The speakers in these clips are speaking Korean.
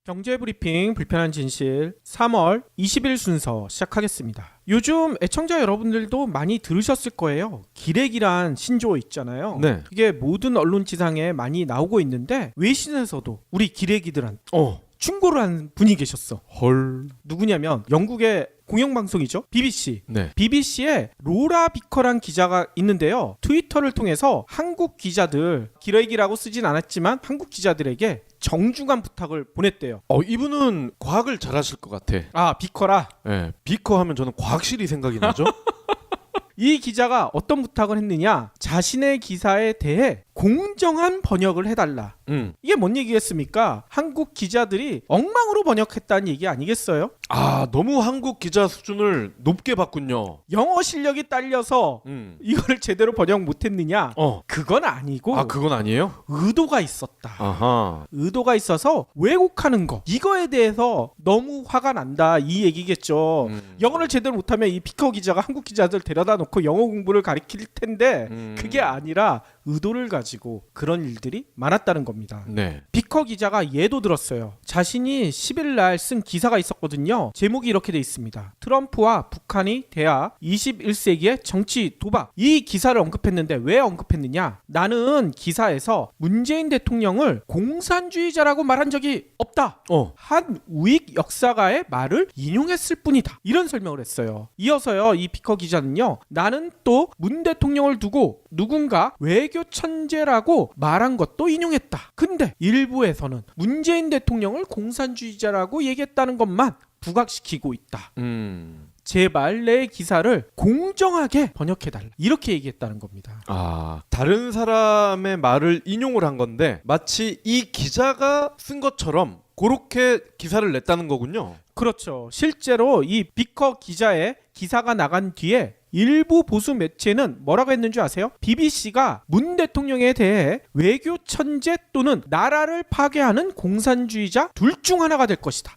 경제브리핑 불편한 진실 3월 20일 순서 시작하겠습니다. 요즘 애청자 여러분들도 많이 들으셨을 거예요. 기레기란 신조어 있잖아요. 네. 그게 모든 언론 지상에 많이 나오고 있는데 외신에서도 우리 기레기들한 충고를 한 분이 계셨어. 헐. 누구냐면 영국의 공영방송이죠. BBC. 네. BBC에 로라 비커란 기자가 있는데요. 트위터를 통해서 한국 기자들, 기레기라고 쓰진 않았지만 한국 기자들에게 정중한 부탁을 보냈대요. 이분은 과학을 잘하실 것 같아. 아, 비커라. 네. 비커 하면 저는 과학실이 생각이 나죠. 이 기자가 어떤 부탁을 했느냐? 자신의 기사에 대해 공정한 번역을 해달라. 이게 뭔 얘기겠습니까? 한국 기자들이 엉망으로 번역했다는 얘기 아니겠어요? 너무 한국 기자 수준을 높게 봤군요. 영어 실력이 딸려서 이거를 제대로 번역 못했느냐? 그건 아니고 그건 아니에요? 의도가 있었다. 아하. 의도가 있어서 왜곡하는 거, 이거에 대해서 너무 화가 난다, 이 얘기겠죠. 영어를 제대로 못하면 이 피커 기자가 한국 기자들 데려다 놓고 영어 공부를 가르칠 텐데 그게 아니라 의도를 가지고 그런 일들이 많았다는 겁니다. 네. 비커 기자가 예도 들었어요. 자신이 10일 날 쓴 기사가 있었거든요. 제목이 이렇게 돼 있습니다. 트럼프와 북한이 대화 21세기의 정치 도박. 이 기사를 언급했는데 왜 언급했느냐? 나는 기사에서 문재인 대통령을 공산주의자라고 말한 적이 없다. 한 우익 역사가의 말을 인용했을 뿐이다. 이런 설명을 했어요. 이어서요, 이 비커 기자는요, 나는 또 문 대통령을 두고 누군가 외교 천재라고 말한 것도 인용했다. 근데 일부에서는 문재인 대통령을 공산주의자라고 얘기했다는 것만 부각시키고 있다. 제발 내 기사를 공정하게 번역해달라. 이렇게 얘기했다는 겁니다. 다른 사람의 말을 인용을 한 건데 마치 이 기자가 쓴 것처럼 그렇게 기사를 냈다는 거군요. 그렇죠. 실제로 이 비커 기자의 기사가 나간 뒤에 일부 보수 매체는 뭐라고 했는 줄 아세요? BBC가 문 대통령에 대해 외교 천재 또는 나라를 파괴하는 공산주의자 둘 중 하나가 될 것이다.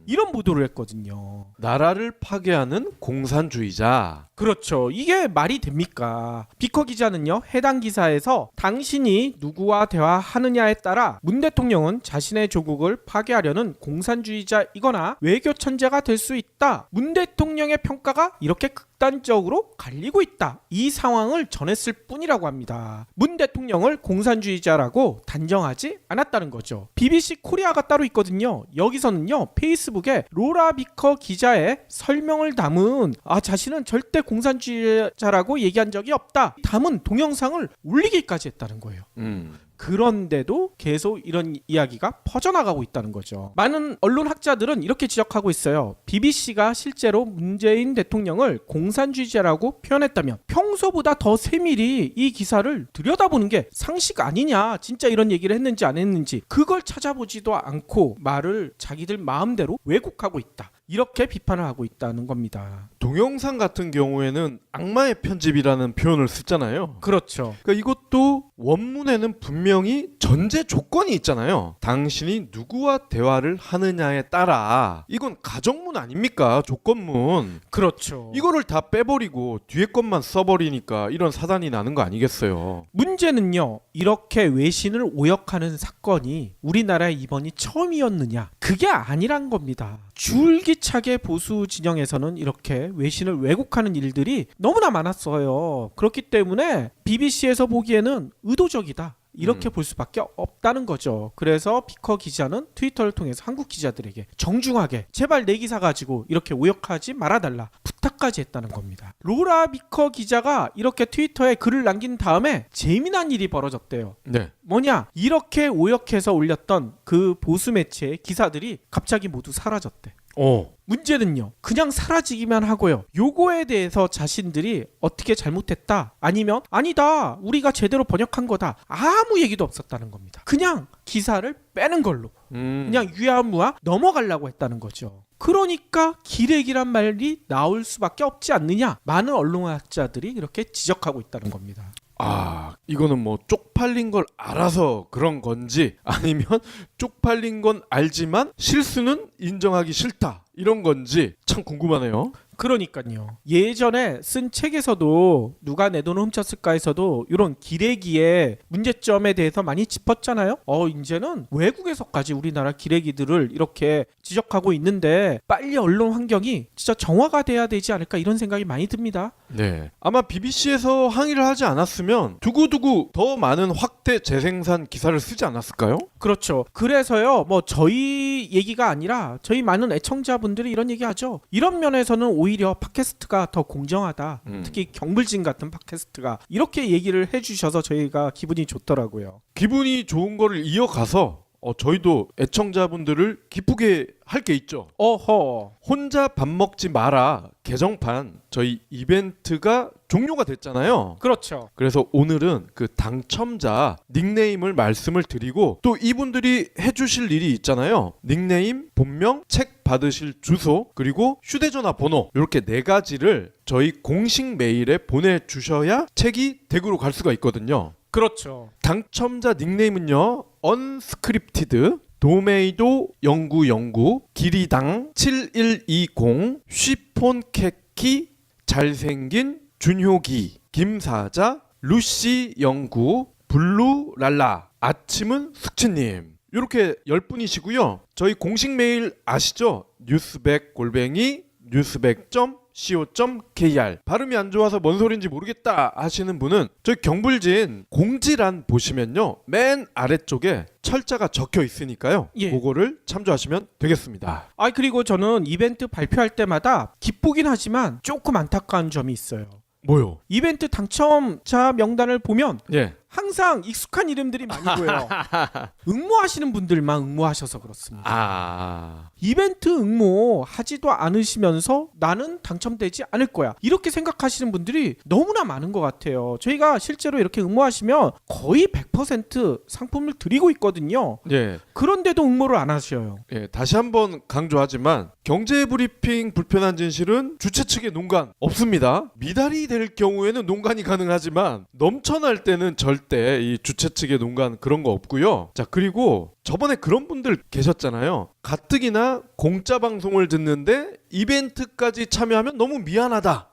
이런 보도를 했거든요. 나라를 파괴하는 공산주의자. 그렇죠. 이게 말이 됩니까? 비커 기자는요, 해당 기사에서 당신이 누구와 대화하느냐에 따라 문 대통령은 자신의 조국을 파괴하려는 공산주의자이거나 외교 천재가 될 수 있다. 문 대통령의 평가가 이렇게 극단적으로 갈리고 있다. 이 상황을 전했을 뿐이라고 합니다. 문 대통령을 공산주의자라고 단정하지 않았다는 거죠. BBC 코리아가 따로 있거든요. 여기서는요, 페이스북에 로라 비커 기자의 설명을 담은 자신은 절대 공산주의자라고 얘기한 적이 없다, 담은 동영상을 올리기까지 했다는 거예요. 그런데도 계속 이런 이야기가 퍼져나가고 있다는 거죠. 많은 언론 학자들은 이렇게 지적하고 있어요. BBC가 실제로 문재인 대통령을 공산주의자라고 표현했다면 평소보다 더 세밀히 이 기사를 들여다보는 게 상식 아니냐, 진짜 이런 얘기를 했는지 안 했는지 그걸 찾아보지도 않고 말을 자기들 마음대로 왜곡하고 있다, 이렇게 비판을 하고 있다는 겁니다. 동영상 같은 경우에는 악마의 편집이라는 표현을 쓰잖아요. 그렇죠. 그러니까 이것도 원문에는 분명히 전제 조건이 있잖아요. 당신이 누구와 대화를 하느냐에 따라. 이건 가정문 아닙니까? 조건문. 그렇죠. 이거를 다 빼버리고 뒤에 것만 써버리니까 이런 사단이 나는 거 아니겠어요. 문제는요, 이렇게 외신을 오역하는 사건이 우리나라에 이번이 처음이었느냐, 그게 아니란 겁니다. 줄기차게 보수 진영에서는 이렇게 외신을 왜곡하는 일들이 너무나 많았어요. 그렇기 때문에 BBC에서 보기에는 의도적이다, 이렇게 볼 수밖에 없다는 거죠. 그래서 비커 기자는 트위터를 통해서 한국 기자들에게 정중하게 제발 내 기사 가지고 이렇게 오역하지 말아달라 부탁까지 했다는 겁니다. 로라 비커 기자가 이렇게 트위터에 글을 남긴 다음에 재미난 일이 벌어졌대요. 네. 뭐냐? 이렇게 오역해서 올렸던 그 보수 매체의 기사들이 갑자기 모두 사라졌대. 문제는요, 그냥 사라지기만 하고요, 요거에 대해서 자신들이 어떻게 잘못했다, 아니면 아니다, 우리가 제대로 번역한 거다, 아무 얘기도 없었다는 겁니다. 그냥 기사를 빼는 걸로 그냥 유야무야 넘어가려고 했다는 거죠. 그러니까 기레기란 말이 나올 수밖에 없지 않느냐, 많은 언론학자들이 이렇게 지적하고 있다는 겁니다. 이거는 뭐 쪽팔린 걸 알아서 그런 건지, 아니면 쪽팔린 건 알지만 실수는 인정하기 싫다, 이런 건지 참 궁금하네요. 그러니까요. 예전에 쓴 책에서도 누가 내 돈을 훔쳤을까에서도 이런 기레기의 문제점에 대해서 많이 짚었잖아요. 이제는 외국에서까지 우리나라 기레기들을 이렇게 지적하고 있는데 빨리 언론 환경이 진짜 정화가 돼야 되지 않을까 이런 생각이 많이 듭니다. 네. 아마 BBC에서 항의를 하지 않았으면 두고두고 더 많은 확대 재생산 기사를 쓰지 않았을까요? 그렇죠. 그래서요, 뭐 저희 얘기가 아니라 저희 많은 애청자분들이 이런 얘기하죠. 이런 면에서는 오히려 팟캐스트가 더 공정하다. 특히 경불진 같은 팟캐스트가 이렇게 얘기를 해주셔서 저희가 기분이 좋더라고요. 기분이 좋은 거를 이어가서 저희도 애청자분들을 기쁘게 할 게 있죠. 어허. 혼자 밥 먹지 마라 개정판 저희 이벤트가 종료가 됐잖아요. 그렇죠. 그래서 오늘은 그 당첨자 닉네임을 말씀을 드리고 또 이분들이 해주실 일이 있잖아요. 닉네임, 본명, 책 받으실 주소, 그리고 휴대전화 번호 이렇게 4가지를 저희 공식 메일에 보내주셔야 책이 댁으로 갈 수가 있거든요. 그렇죠. 당첨자 닉네임은요. 언스크립티드 도메이도 0909 기리당 7120 쉬폰캐키 잘생긴 준효기 김사자 루시 영구 블루랄라 아침은 숙취님 이렇게 10분이시고요. 저희 공식 메일 아시죠? news백@news백.co.kr 발음이 안 좋아서 뭔 소린지 모르겠다 하시는 분은 저희 경불진 공지란 보시면요. 맨 아래쪽에 철자가 적혀 있으니까요. 예. 그거를 참조하시면 되겠습니다. 그리고 저는 이벤트 발표할 때마다 기쁘긴 하지만 조금 안타까운 점이 있어요. 뭐요? 이벤트 당첨자 명단을 보면 예. 항상 익숙한 이름들이 많이 보여요. 응모하시는 분들만 응모하셔서 그렇습니다. 이벤트 응모하지도 않으시면서 나는 당첨되지 않을 거야 이렇게 생각하시는 분들이 너무나 많은 것 같아요. 저희가 실제로 이렇게 응모하시면 거의 100% 상품을 드리고 있거든요. 예. 그런데도 응모를 안 하셔요. 예, 다시 한번 강조하지만 경제브리핑 불편한 진실은 주최 측의 농간 없습니다. 미달이 될 경우에는 농간이 가능하지만 넘쳐날 때는 절대 이 주최 측의 농간 그런 거 없고요. 자, 그리고 저번에 그런 분들 계셨잖아요. 가뜩이나 공짜 방송을 듣는데 이벤트까지 참여하면 너무 미안하다.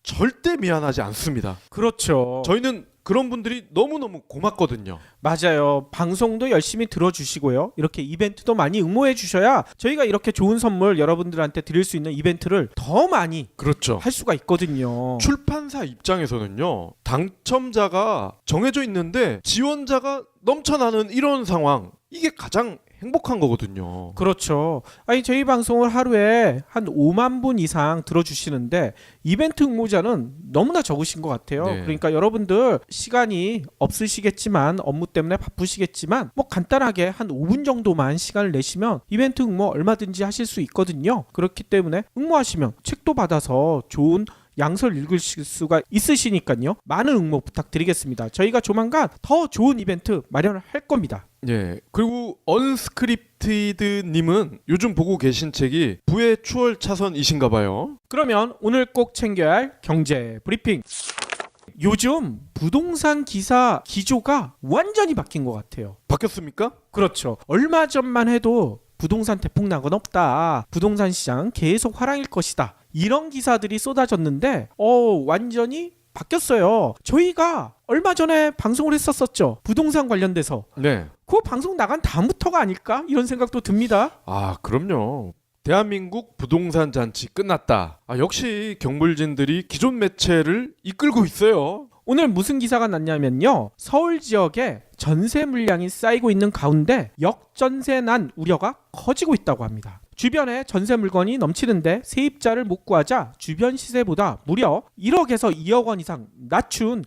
절대 미안하지 않습니다. 그렇죠. 저희는 그런 분들이 너무너무 고맙거든요. 맞아요. 방송도 열심히 들어주시고요. 이렇게 이벤트도 많이 응모해 주셔야 저희가 이렇게 좋은 선물 여러분들한테 드릴 수 있는 이벤트를 더 많이 그렇죠. 할 수가 있거든요. 출판사 입장에서는요. 당첨자가 정해져 있는데 지원자가 넘쳐나는 이런 상황 이게 가장 행복한 거거든요. 그렇죠. 저희 방송을 하루에 한 5만 분 이상 들어주시는데 이벤트 응모자는 너무나 적으신 것 같아요. 네. 그러니까 여러분들 시간이 없으시겠지만 업무 때문에 바쁘시겠지만 뭐 간단하게 한 5분 정도만 시간을 내시면 이벤트 응모 얼마든지 하실 수 있거든요. 그렇기 때문에 응모하시면 책도 받아서 좋은 양설 읽으실 수가 있으시니까요. 많은 응모 부탁드리겠습니다. 저희가 조만간 더 좋은 이벤트 마련을 할 겁니다. 예. 그리고 언스크립티드님은 요즘 보고 계신 책이 부의 추월 차선이신가 봐요. 그러면 오늘 꼭 챙겨야 할 경제 브리핑. 요즘 부동산 기사 기조가 완전히 바뀐 것 같아요. 바뀌었습니까? 그렇죠. 얼마 전만 해도 부동산 대폭락은 없다. 부동산 시장 계속 화랑일 것이다. 이런 기사들이 쏟아졌는데 완전히 바뀌었어요. 저희가 얼마 전에 방송을 했었죠. 부동산 관련돼서. 네. 그 방송 나간 다음부터가 아닐까? 이런 생각도 듭니다. 그럼요. 대한민국 부동산 잔치 끝났다. 역시 경불진들이 기존 매체를 이끌고 있어요. 오늘 무슨 기사가 났냐면요. 서울 지역에 전세 물량이 쌓이고 있는 가운데 역전세 난 우려가 커지고 있다고 합니다. 주변에 전세 물건이 넘치는데 세입자를 못 구하자 주변 시세보다 무려 1억에서 2억 원 이상 낮춘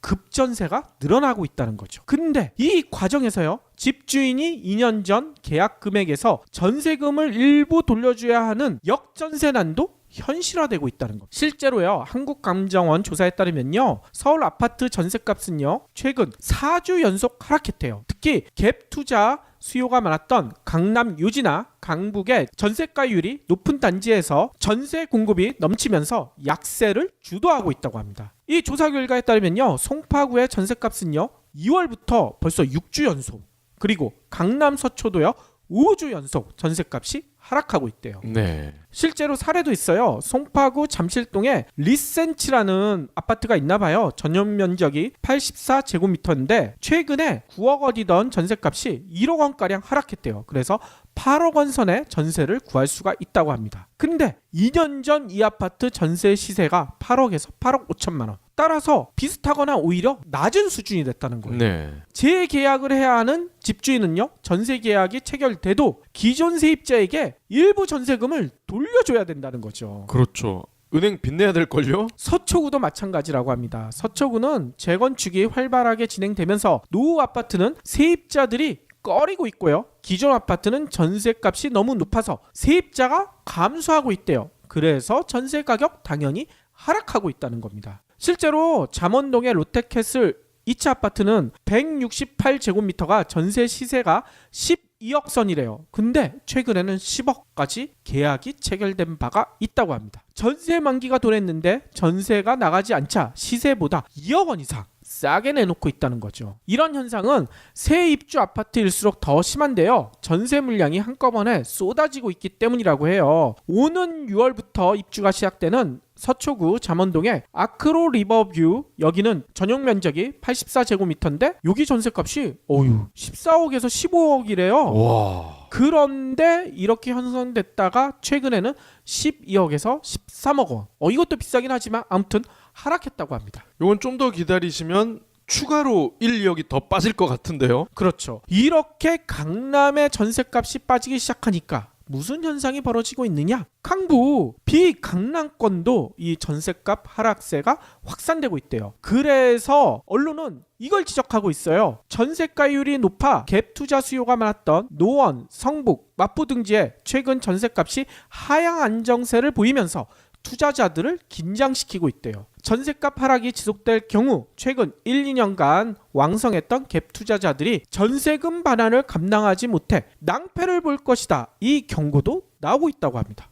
급전세가 늘어나고 있다는 거죠. 근데 이 과정에서요. 집주인이 2년 전 계약 금액에서 전세금을 일부 돌려줘야 하는 역전세난도 현실화되고 있다는 것. 실제로요. 한국감정원 조사에 따르면요. 서울 아파트 전세값은요. 최근 4주 연속 하락했대요. 특히 갭 투자 수요가 많았던 강남 요지나 강북의 전세가율이 높은 단지에서 전세 공급이 넘치면서 약세를 주도하고 있다고 합니다. 이 조사 결과에 따르면요. 송파구의 전세값은요. 2월부터 벌써 6주 연속, 그리고 강남 서초도요. 5주 연속 전세값이 하락하고 있대요. 네. 실제로 사례도 있어요. 송파구 잠실동에 리센치라는 아파트가 있나 봐요. 전용 면적이 84제곱미터인데 최근에 9억 원이던 전셋값이 1억 원가량 하락했대요. 그래서 8억 원 선에 전세를 구할 수가 있다고 합니다. 근데 2년 전 이 아파트 전세 시세가 8억에서 8억 5천만 원. 따라서 비슷하거나 오히려 낮은 수준이 됐다는 거예요. 네. 재계약을 해야 하는 집주인은요, 전세 계약이 체결돼도 기존 세입자에게 일부 전세금을 돌려줘야 된다는 거죠. 그렇죠. 은행 빚내야 될 걸요? 서초구도 마찬가지라고 합니다. 서초구는 재건축이 활발하게 진행되면서 노후 아파트는 세입자들이 꺼리고 있고요. 기존 아파트는 전세값이 너무 높아서 세입자가 감소하고 있대요. 그래서 전세 가격 당연히 하락하고 있다는 겁니다. 실제로 잠원동의 롯데캐슬 2차 아파트는 168제곱미터가 전세 시세가 12억 선이래요. 근데 최근에는 10억까지 계약이 체결된 바가 있다고 합니다. 전세 만기가 돌았는데 전세가 나가지 않자 시세보다 2억 원 이상 싸게 내놓고 있다는 거죠. 이런 현상은 새 입주 아파트일수록 더 심한데요. 전세 물량이 한꺼번에 쏟아지고 있기 때문이라고 해요. 오는 6월부터 입주가 시작되는 서초구 잠원동의 아크로 리버뷰, 여기는 전용 면적이 84제곱미터인데 여기 전세값이 14억에서 15억이래요. 와. 그런데 이렇게 형성됐다가 최근에는 12억에서 13억 원. 이것도 비싸긴 하지만 아무튼 하락했다고 합니다. 이건 좀 더 기다리시면 추가로 1, 2억이 더 빠질 것 같은데요. 그렇죠. 이렇게 강남의 전세값이 빠지기 시작하니까 무슨 현상이 벌어지고 있느냐? 강부 비강남권도 이 전세값 하락세가 확산되고 있대요. 그래서 언론은 이걸 지적하고 있어요. 전세가율이 높아 갭 투자 수요가 많았던 노원, 성북, 마포 등지에 최근 전세값이 하향 안정세를 보이면서 투자자들을 긴장시키고 있대요. 전세값 하락이 지속될 경우 최근 1, 2년간 왕성했던 갭 투자자들이 전세금 반환을 감당하지 못해 낭패를 볼 것이다. 이 경고도 나오고 있다고 합니다.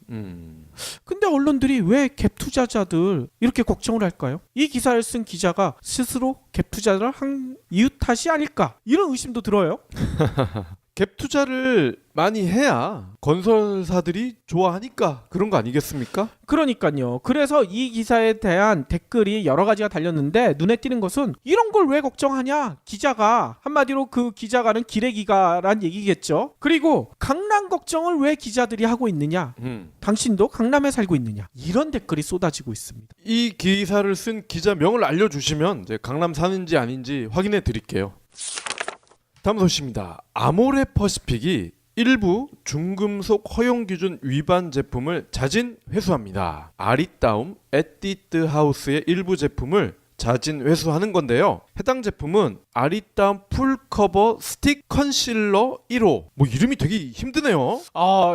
근데 언론들이 왜 갭 투자자들 이렇게 걱정을 할까요? 이 기사를 쓴 기자가 스스로 갭 투자를 한 이유 탓이 아닐까? 이런 의심도 들어요. 갭 투자를 많이 해야 건설사들이 좋아하니까 그런 거 아니겠습니까? 그러니까요. 그래서 이 기사에 대한 댓글이 여러 가지가 달렸는데 눈에 띄는 것은 이런 걸 왜 걱정하냐? 기자가 한마디로 그 기자가는 기레기가란 얘기겠죠. 그리고 강남 걱정을 왜 기자들이 하고 있느냐? 당신도 강남에 살고 있느냐? 이런 댓글이 쏟아지고 있습니다. 이 기사를 쓴 기자명을 알려주시면 이제 강남 사는지 아닌지 확인해 드릴게요. 다음 소식입니다. 아모레 퍼시픽이 일부 중금속 허용 기준 위반 제품을 자진 회수합니다. 아리따움 에뛰드 하우스의 일부 제품을 자진 회수하는 건데요. 해당 제품은 아리따움 풀커버 스틱 컨실러 1호. 이름이 되게 힘드네요.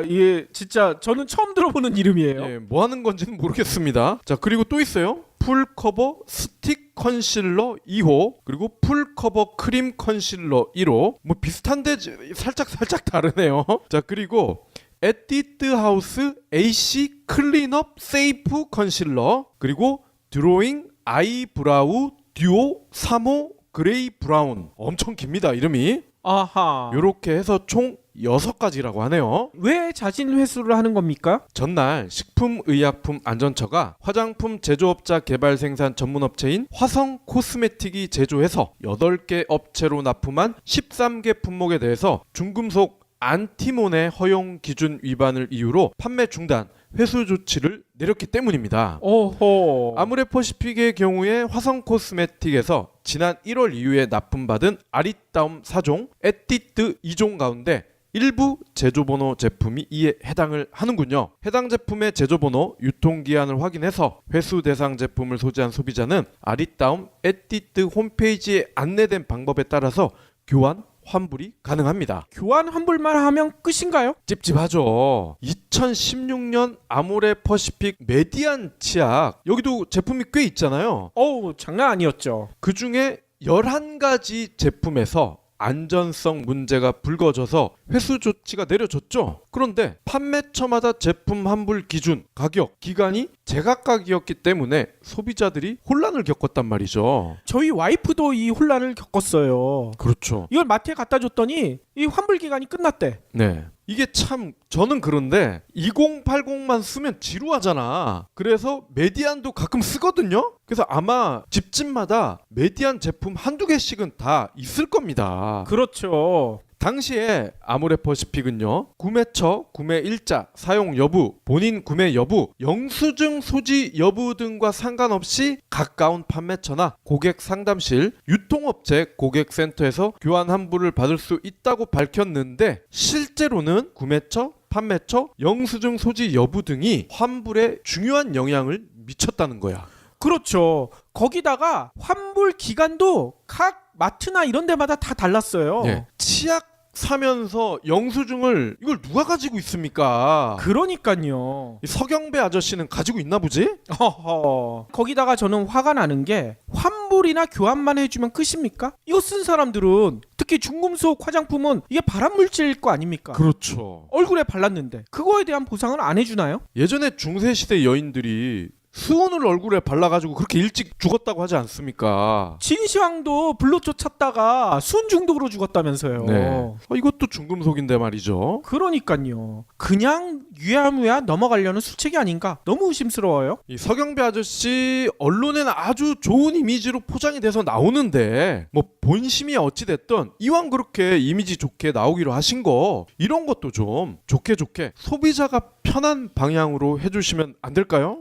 예, 진짜 저는 처음 들어보는 이름이에요. 예, 뭐 하는 건지는 모르겠습니다. 자, 그리고 또 있어요. 풀커버 스틱 컨실러 2호, 그리고 풀커버 크림 컨실러 1호. 비슷한데 살짝 다르네요. 자, 그리고 에뛰드 하우스 AC 클린업 세이프 컨실러, 그리고 드로잉 아이브라우 듀오 3호 그레이 브라운. 엄청 깁니다, 이름이. 아하. 요렇게 해서 총 6가지라고 하네요. 왜 자진 회수를 하는 겁니까? 전날 식품의약품안전처가 화장품 제조업자 개발 생산 전문업체인 화성 코스메틱이 제조해서 8개 업체로 납품한 13개 품목에 대해서 중금속 안티몬의 허용 기준 위반을 이유로 판매 중단, 회수 조치를 내렸기 때문입니다. 오호. 아모레 퍼시픽의 경우에 화성 코스메틱에서 지난 1월 이후에 납품받은 아리따움 4종, 에뛰드 2종 가운데 일부 제조번호 제품이 이에 해당을 하는군요. 해당 제품의 제조번호, 유통기한을 확인해서 회수 대상 제품을 소지한 소비자는 아리따움 에뛰드 홈페이지에 안내된 방법에 따라서 교환, 환불이 가능합니다. 교환 환불만 하면 끝인가요? 찝찝하죠. 2016년 아모레 퍼시픽 메디안 치약, 여기도 제품이 꽤 있잖아요. 장난 아니었죠. 그 중에 11가지 제품에서 안전성 문제가 불거져서 회수 조치가 내려졌죠. 그런데 판매처마다 제품 환불 기준, 가격, 기간이 제각각이었기 때문에 소비자들이 혼란을 겪었단 말이죠. 저희 와이프도 이 혼란을 겪었어요. 그렇죠. 이걸 마트에 갖다 줬더니 이 환불 기간이 끝났대. 네. 이게 참 저는 그런데 2080만 쓰면 지루하잖아. 그래서 메디안도 가끔 쓰거든요. 그래서 아마 집집마다 메디안 제품 한두 개씩은 다 있을 겁니다. 그렇죠. 당시에 아모레퍼시픽은요, 구매처, 구매 일자, 사용 여부, 본인 구매 여부, 영수증 소지 여부 등과 상관없이 가까운 판매처나 고객 상담실, 유통업체 고객센터에서 교환 환불을 받을 수 있다고 밝혔는데, 실제로는 구매처, 판매처, 영수증 소지 여부 등이 환불에 중요한 영향을 미쳤다는 거야. 그렇죠. 거기다가 환불 기간도 각 마트나 이런 데마다 다 달랐어요. 예. 치약 사면서 영수증을 이걸 누가 가지고 있습니까? 그러니까요. 이 서경배 아저씨는 가지고 있나 보지? 허허. 거기다가 저는 화가 나는 게 환불이나 교환만 해주면 끝입니까? 이거 쓴 사람들은 특히 중금속 화장품은 이게 발암물질일 거 아닙니까? 그렇죠. 얼굴에 발랐는데 그거에 대한 보상을 안 해주나요? 예전에 중세시대 여인들이 수은을 얼굴에 발라가지고 그렇게 일찍 죽었다고 하지 않습니까? 진시황도 불로초 찾다가 수은 중독으로 죽었다면서요. 네. 이것도 중금속인데 말이죠. 그러니까요. 그냥 유야무야 넘어가려는 수책이 아닌가 너무 의심스러워요. 이 서경배 아저씨 언론에는 아주 좋은 이미지로 포장이 돼서 나오는데 뭐 본심이 어찌 됐든 이왕 그렇게 이미지 좋게 나오기로 하신 거 이런 것도 좀 좋게 소비자가 편한 방향으로 해주시면 안 될까요?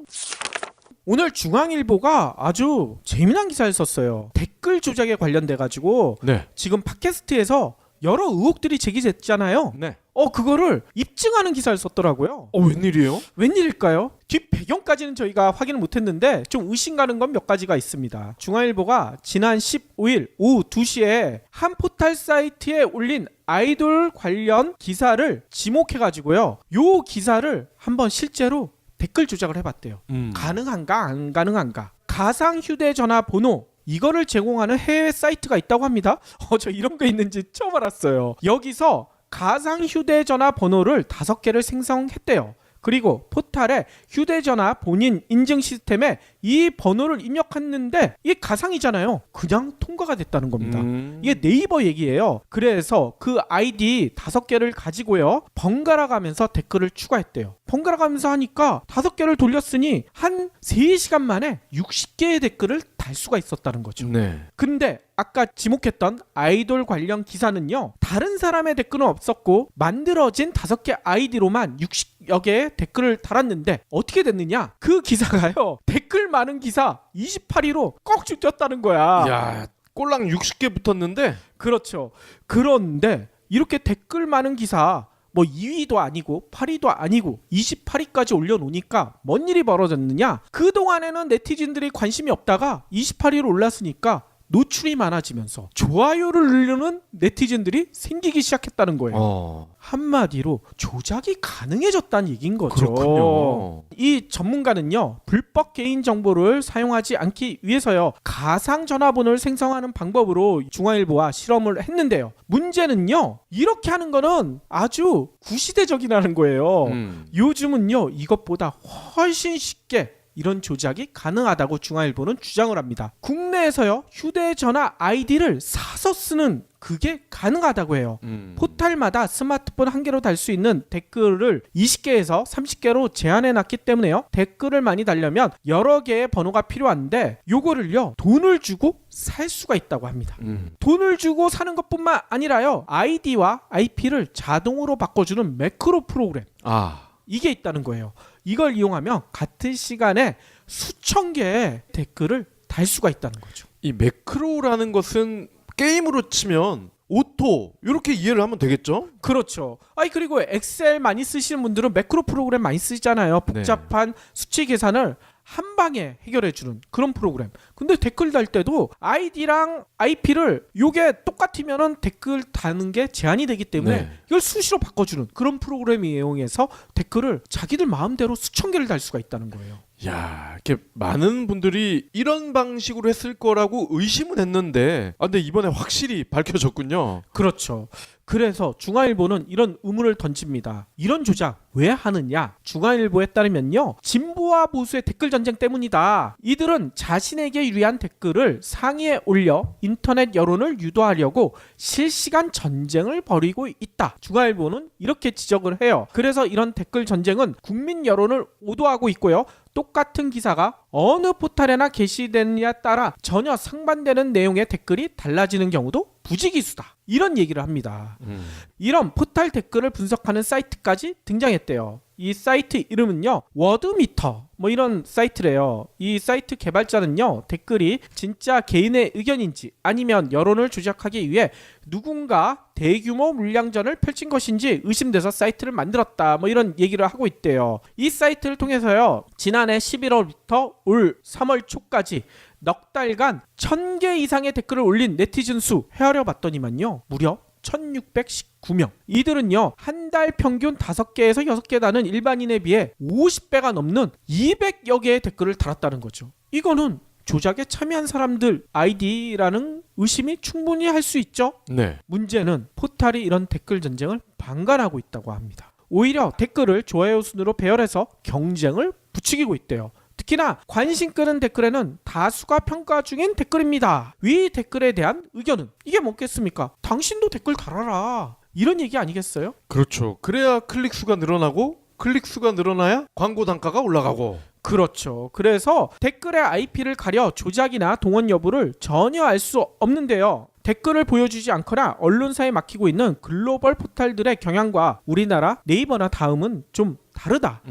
오늘 중앙일보가 아주 재미난 기사를 썼어요. 댓글 조작에 관련돼 가지고 네. 지금 팟캐스트에서 여러 의혹들이 제기됐잖아요. 네. 그거를 입증하는 기사를 썼더라고요. 웬일이에요? 웬일일까요? 뒷 배경까지는 저희가 확인을 못했는데 좀 의심 가는 건 몇 가지가 있습니다. 중앙일보가 지난 15일 오후 2시에 한 포털 사이트에 올린 아이돌 관련 기사를 지목해가지고요. 요 기사를 한번 실제로 댓글 조작을 해봤대요. 가능한가 안 가능한가. 가상 휴대전화 번호 이거를 제공하는 해외 사이트가 있다고 합니다. 저 이런 거 있는지 처음 알았어요. 여기서 가상 휴대전화 번호를 5개를 생성했대요. 그리고 포탈에 휴대전화 본인 인증 시스템에 이 번호를 입력했는데 이게 가상이잖아요. 그냥 통과가 됐다는 겁니다. 이게 네이버 얘기예요. 그래서 그 아이디 5개를 가지고요. 번갈아 가면서 댓글을 추가했대요. 번갈아 가면서 하니까 5개를 돌렸으니 한 3시간 만에 60개의 댓글을 달 수가 있었다는 거죠. 네. 근데 아까 지목했던 아이돌 관련 기사는요. 다른 사람의 댓글은 없었고 만들어진 5개 아이디로만 60여 개의 댓글을 달았는데 어떻게 됐느냐? 그 기사가요. 댓글 많은 기사 28위로 꺽죽 뛰었다는 거야. 야, 꼴랑 60개 붙었는데. 그렇죠. 그런데 이렇게 댓글 많은 기사 뭐 2위도 아니고 8위도 아니고 28위까지 올려놓으니까 뭔 일이 벌어졌느냐? 그동안에는 네티즌들이 관심이 없다가 28위로 올랐으니까 노출이 많아지면서 좋아요를 누르는 네티즌들이 생기기 시작했다는 거예요. 한마디로 조작이 가능해졌다는 얘기인 거죠. 그렇군요. 이 전문가는요. 불법 개인정보를 사용하지 않기 위해서요. 가상 전화번호를 생성하는 방법으로 중앙일보와 실험을 했는데요. 문제는요. 이렇게 하는 거는 아주 구시대적이라는 거예요. 요즘은요. 이것보다 훨씬 쉽게 이런 조작이 가능하다고 중앙일보는 주장을 합니다. 국내에서요. 휴대전화 아이디를 사서 쓰는 그게 가능하다고 해요. 포털마다 스마트폰 한 개로 달 수 있는 댓글을 20개에서 30개로 제한해놨기 때문에요. 댓글을 많이 달려면 여러 개의 번호가 필요한데 요거를요. 돈을 주고 살 수가 있다고 합니다. 돈을 주고 사는 것뿐만 아니라요. 아이디와 IP를 자동으로 바꿔주는 매크로 프로그램. 이게 있다는 거예요. 이걸 이용하면 같은 시간에 수천 개의 댓글을 달 수가 있다는 거죠. 이 매크로라는 것은 게임으로 치면 오토 이렇게 이해를 하면 되겠죠? 그렇죠. 그리고 엑셀 많이 쓰시는 분들은 매크로 프로그램 많이 쓰잖아요. 복잡한 수치 계산을 한 방에 해결해주는 그런 프로그램. 근데 댓글 달 때도 아이디랑 IP를 요게 똑같으면은 댓글 다는 게 제한이 되기 때문에 이걸 수시로 바꿔주는 그런 프로그램 이용해서 댓글을 자기들 마음대로 수천 개를 달 수가 있다는 거예요. 야, 이렇게 많은 분들이 이런 방식으로 했을 거라고 의심은 했는데 근데 이번에 확실히 밝혀졌군요. 그렇죠. 그래서 중앙일보는 이런 의문을 던집니다. 이런 조작 왜 하느냐? 중앙일보에 따르면요, 진보와 보수의 댓글 전쟁 때문이다. 이들은 자신에게 유리한 댓글을 상위에 올려 인터넷 여론을 유도하려고 실시간 전쟁을 벌이고 있다. 중앙일보는 이렇게 지적을 해요. 그래서 이런 댓글 전쟁은 국민 여론을 오도하고 있고요, 똑같은 기사가 어느 포탈에나 게시되느냐에 따라 전혀 상반되는 내용의 댓글이 달라지는 경우도 부지기수다. 이런 얘기를 합니다. 이런 포탈 댓글을 분석하는 사이트까지 등장했대요. 이 사이트 이름은요, 워드미터 뭐 이런 사이트래요. 이 사이트 개발자는요, 댓글이 진짜 개인의 의견인지 아니면 여론을 조작하기 위해 누군가 대규모 물량전을 펼친 것인지 의심돼서 사이트를 만들었다, 뭐 이런 얘기를 하고 있대요. 이 사이트를 통해서요, 지난해 11월부터 올 3월 초까지 넉 달간 1000개 이상의 댓글을 올린 네티즌 수 헤아려 봤더니만요, 무려 1619명. 이들은요, 한 달 평균 5개에서 6개 다는 일반인에 비해 50배가 넘는 200여 개의 댓글을 달았다는 거죠. 이거는 조작에 참여한 사람들 아이디라는 의심이 충분히 할 수 있죠. 네. 문제는 포탈이 이런 댓글 전쟁을 방관하고 있다고 합니다. 오히려 댓글을 좋아요 순으로 배열해서 경쟁을 부추기고 있대요. 특히나 관심 끄는 댓글에는 다수가 평가 중인 댓글입니다. 위 댓글에 대한 의견은 이게 뭐겠습니까? 당신도 댓글 달아라, 이런 얘기 아니겠어요? 그렇죠. 그래야 클릭 수가 늘어나고, 클릭 수가 늘어나야 광고 단가가 올라가고. 그렇죠. 그래서 댓글의 IP를 가려 조작이나 동원 여부를 전혀 알 수 없는데요. 댓글을 보여주지 않거나 언론사에 맡기고 있는 글로벌 포탈들의 경향과 우리나라 네이버나 다음은 좀 다르다.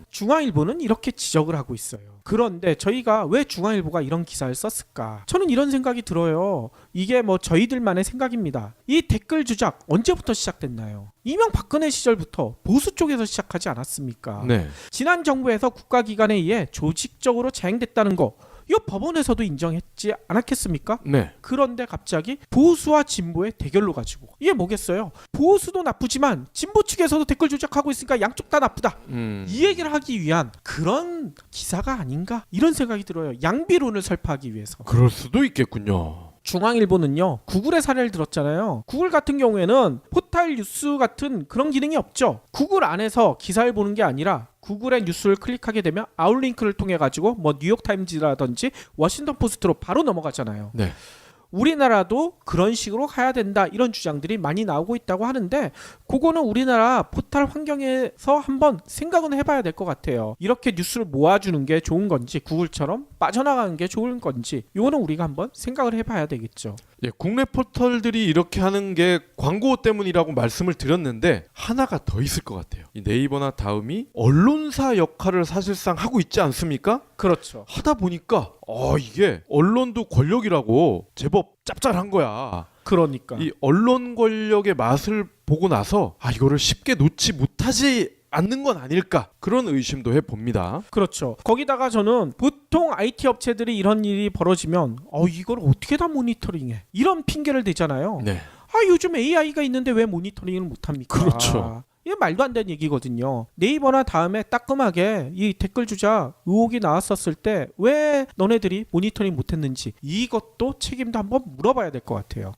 중앙일보는 이렇게 지적을 하고 있어요. 그런데 저희가 왜 중앙일보가 이런 기사를 썼을까? 저는 이런 생각이 들어요. 이게 뭐 저희들만의 생각입니다. 이 댓글 조작 언제부터 시작됐나요? 이명박근혜 시절부터 보수 쪽에서 시작하지 않았습니까? 네. 지난 정부에서 국가기관에 의해 조직적으로 자행됐다는 거, 이거 법원에서도 인정했지 않았겠습니까? 네. 그런데 갑자기 보수와 진보의 대결로 가지고, 이게 뭐겠어요? 보수도 나쁘지만 진보 측에서도 댓글 조작하고 있으니까 양쪽 다 나쁘다, 이 얘기를 하기 위한 그런 기사가 아닌가, 이런 생각이 들어요. 양비론을 설파하기 위해서. 그럴 수도 있겠군요. 중앙일보는요, 구글의 사례를 들었잖아요. 구글 같은 경우에는 포탈 뉴스 같은 그런 기능이 없죠. 구글 안에서 기사를 보는 게 아니라 구글의 뉴스를 클릭하게 되면 아웃링크를 통해 가지고 뭐 뉴욕타임즈라든지 워싱턴 포스트로 바로 넘어가잖아요. 네. 우리나라도 그런 식으로 가야 된다, 이런 주장들이 많이 나오고 있다고 하는데, 그거는 우리나라 포탈 환경에서 한번 생각은 해봐야 될 것 같아요. 이렇게 뉴스를 모아주는 게 좋은 건지, 구글처럼 빠져나가는 게 좋은 건지, 이거는 우리가 한번 생각을 해봐야 되겠죠. 예, 국내 포털들이 이렇게 하는 게 광고 때문이라고 말씀을 드렸는데 하나가 더 있을 것 같아요. 이 네이버나 다음이 언론사 역할을 사실상 하고 있지 않습니까? 그렇죠. 하다 보니까 이게 언론도 권력이라고 제법 짭짤한 거야. 그러니까 이 언론 권력의 맛을 보고 나서 이거를 쉽게 놓지 못하지 않는 건 아닐까, 그런 의심도 해봅니다. 그렇죠. 거기다가 저는 보통 IT 업체들이 이런 일이 벌어지면 이걸 어떻게 다 모니터링해, 이런 핑계를 대잖아요. 네. 요즘 AI가 있는데 왜 모니터링을 못합니까? 그렇죠. 이게 말도 안 되는 얘기거든요. 네이버나 다음에 따끔하게 이 댓글 조작 의혹이 나왔었을 때 왜 너네들이 모니터링 못했는지, 이것도 책임도 한번 물어봐야 될 것 같아요.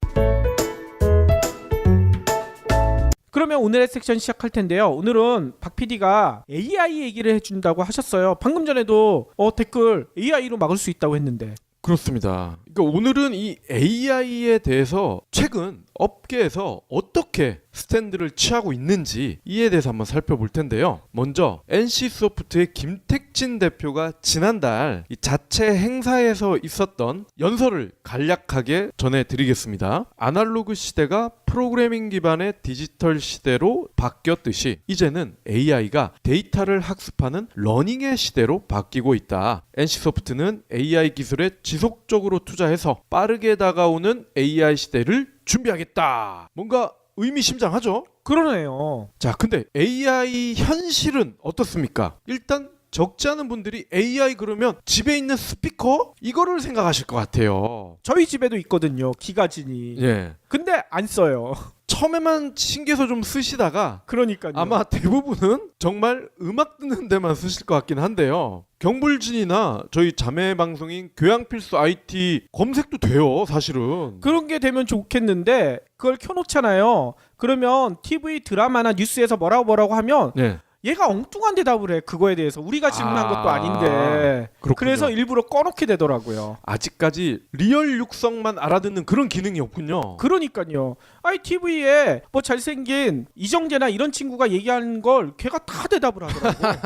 그러면 오늘의 섹션 시작할 텐데요. 오늘은 박 PD가 AI 얘기를 해준다고 하셨어요. 방금 전에도 댓글 AI로 막을 수 있다고 했는데. 그렇습니다. 그러니까 오늘은 이 AI에 대해서 최근 업계에서 어떻게 스탠드를 취하고 있는지 이에 대해서 한번 살펴볼 텐데요. 먼저 NC소프트의 김택진 대표가 지난달 이 자체 행사에서 있었던 연설을 간략하게 전해드리겠습니다. 아날로그 시대가 프로그래밍 기반의 디지털 시대로 바뀌었듯이 이제는 AI가 데이터를 학습하는 러닝의 시대로 바뀌고 있다. NC소프트는 AI 기술에 지속적으로 투자해서 빠르게 다가오는 AI 시대를 준비하겠다. 뭔가 의미심장하죠? 그러네요. 자, 근데 AI 현실은 어떻습니까? 일단 적지 않은 분들이 AI 그러면 집에 있는 스피커? 이거를 생각하실 것 같아요. 저희 집에도 있거든요, 기가진이. 예. 근데 안 써요. 처음에만 신기해서 좀 쓰시다가 그러니까요. 아마 대부분은 정말 음악 듣는 데만 쓰실 것 같긴 한데요. 경불진이나 저희 자매 방송인 교양필수 IT 검색도 돼요, 사실은. 그런 게 되면 좋겠는데 그걸 켜놓잖아요. 그러면 TV 드라마나 뉴스에서 뭐라고 하면 네. 얘가 엉뚱한 대답을 해. 그거에 대해서 우리가 질문한 것도 아닌데. 그렇군요. 그래서 일부러 꺼놓게 되더라고요. 아직까지 리얼 육성만 알아듣는 그런 기능이 없군요. 그러니까요. 아이 TV에 뭐 잘생긴 이정재나 이런 친구가 얘기하는 걸 걔가 다 대답을 하더라고.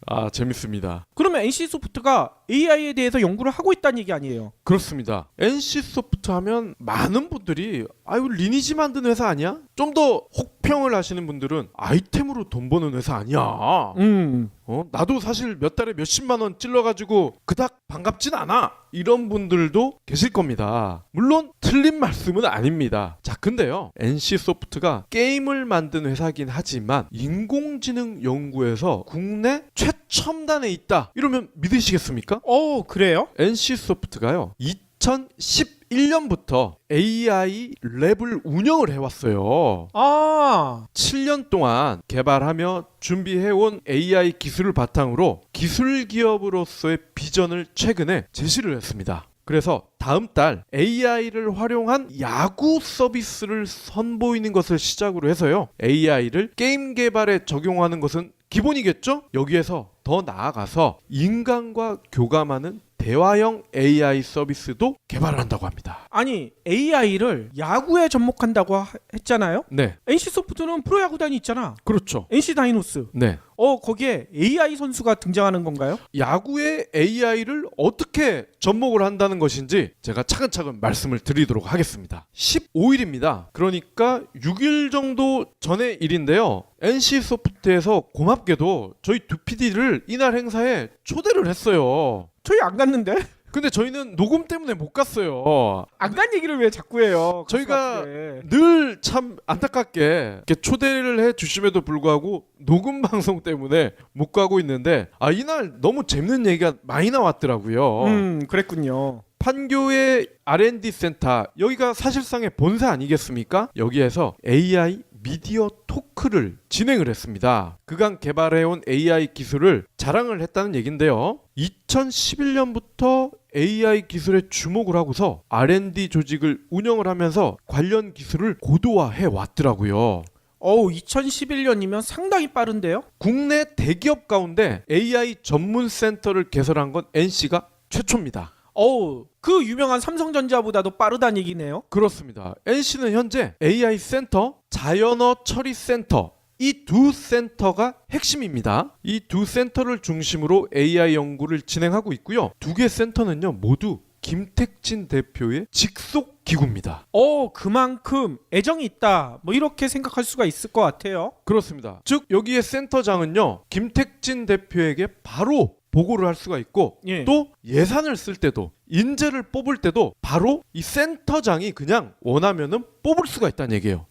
아, 재밌습니다. 그러면 NC소프트가 AI에 대해서 연구를 하고 있다는 얘기 아니에요? 그렇습니다. NC소프트 하면 많은 분들이 아유 리니지 만드는 회사 아니야? 좀 더 혹평을 하시는 분들은 아이템으로 돈 버는 회사 아니야. 나도 사실 몇 달에 몇십만 원 찔러가지고 그닥 반갑진 않아. 이런 분들도 계실 겁니다. 물론 틀린 말씀은 아닙니다. 자, 근데요, NC소프트가 게임을 만든 회사긴 하지만 인공지능 연구에서 국내 최첨단에 있다. 이러면 믿으시겠습니까? 그래요? NC소프트가요 2011년부터 AI 랩을 운영을 해왔어요. 7년 동안 개발하며 준비해온 AI 기술을 바탕으로 기술 기업으로서의 비전을 최근에 제시를 했습니다. 그래서 다음 달 AI를 활용한 야구 서비스를 선보이는 것을 시작으로 해서요, AI를 게임 개발에 적용하는 것은 기본이겠죠? 여기에서 더 나아가서 인간과 교감하는 대화형 AI 서비스도 개발한다고 합니다. 아니 AI를 야구에 접목한다고 했잖아요. 네, NC소프트는 프로야구단이 있잖아. 그렇죠. NC 다이노스. 네, 거기에 AI 선수가 등장하는 건가요? 야구의 AI를 어떻게 접목을 한다는 것인지 제가 차근차근 말씀을 드리도록 하겠습니다. 15일입니다. 그러니까 6일 정도 전의 일인데요. NC소프트에서 고맙게도 저희 두 PD를 이날 행사에 초대를 했어요. 저희 안 갔는데? 근데 저희는 녹음 때문에 못 갔어요. 안 간 얘기를 왜 자꾸 해요? 저희가 늘 참 안타깝게 이렇게 초대를 해 주심에도 불구하고 녹음 방송 때문에 못 가고 있는데 이날 너무 재밌는 얘기가 많이 나왔더라고요. 그랬군요. 판교의 R&D 센터, 여기가 사실상의 본사 아니겠습니까? 여기에서 AI 미디어 토크를 진행을 했습니다. 그간 개발해온 AI 기술을 자랑을 했다는 얘긴데요. 2011년부터 AI 기술에 주목을 하고서 R&D 조직을 운영을 하면서 관련 기술을 고도화해 왔더라고요. 2011년이면 상당히 빠른데요? 국내 대기업 가운데 AI 전문 센터를 개설한 건 NC가 최초입니다. 그 유명한 삼성전자보다도 빠르다는 얘기네요. 그렇습니다. NC는 현재 AI 센터, 자연어 처리 센터, 이 두 센터가 핵심입니다. 이 두 센터를 중심으로 AI 연구를 진행하고 있고요. 두 개 센터는요 모두 김택진 대표의 직속 기구입니다. 그만큼 애정이 있다. 뭐 이렇게 생각할 수가 있을 것 같아요. 그렇습니다. 즉 여기에 센터장은요 김택진 대표에게 바로 보고를 할 수가 있고, 또 예산을 쓸 때도 인재를 뽑을 때도 바로 이 센터장이 그냥 원하면은 뽑을 수가 있다는 얘기예요.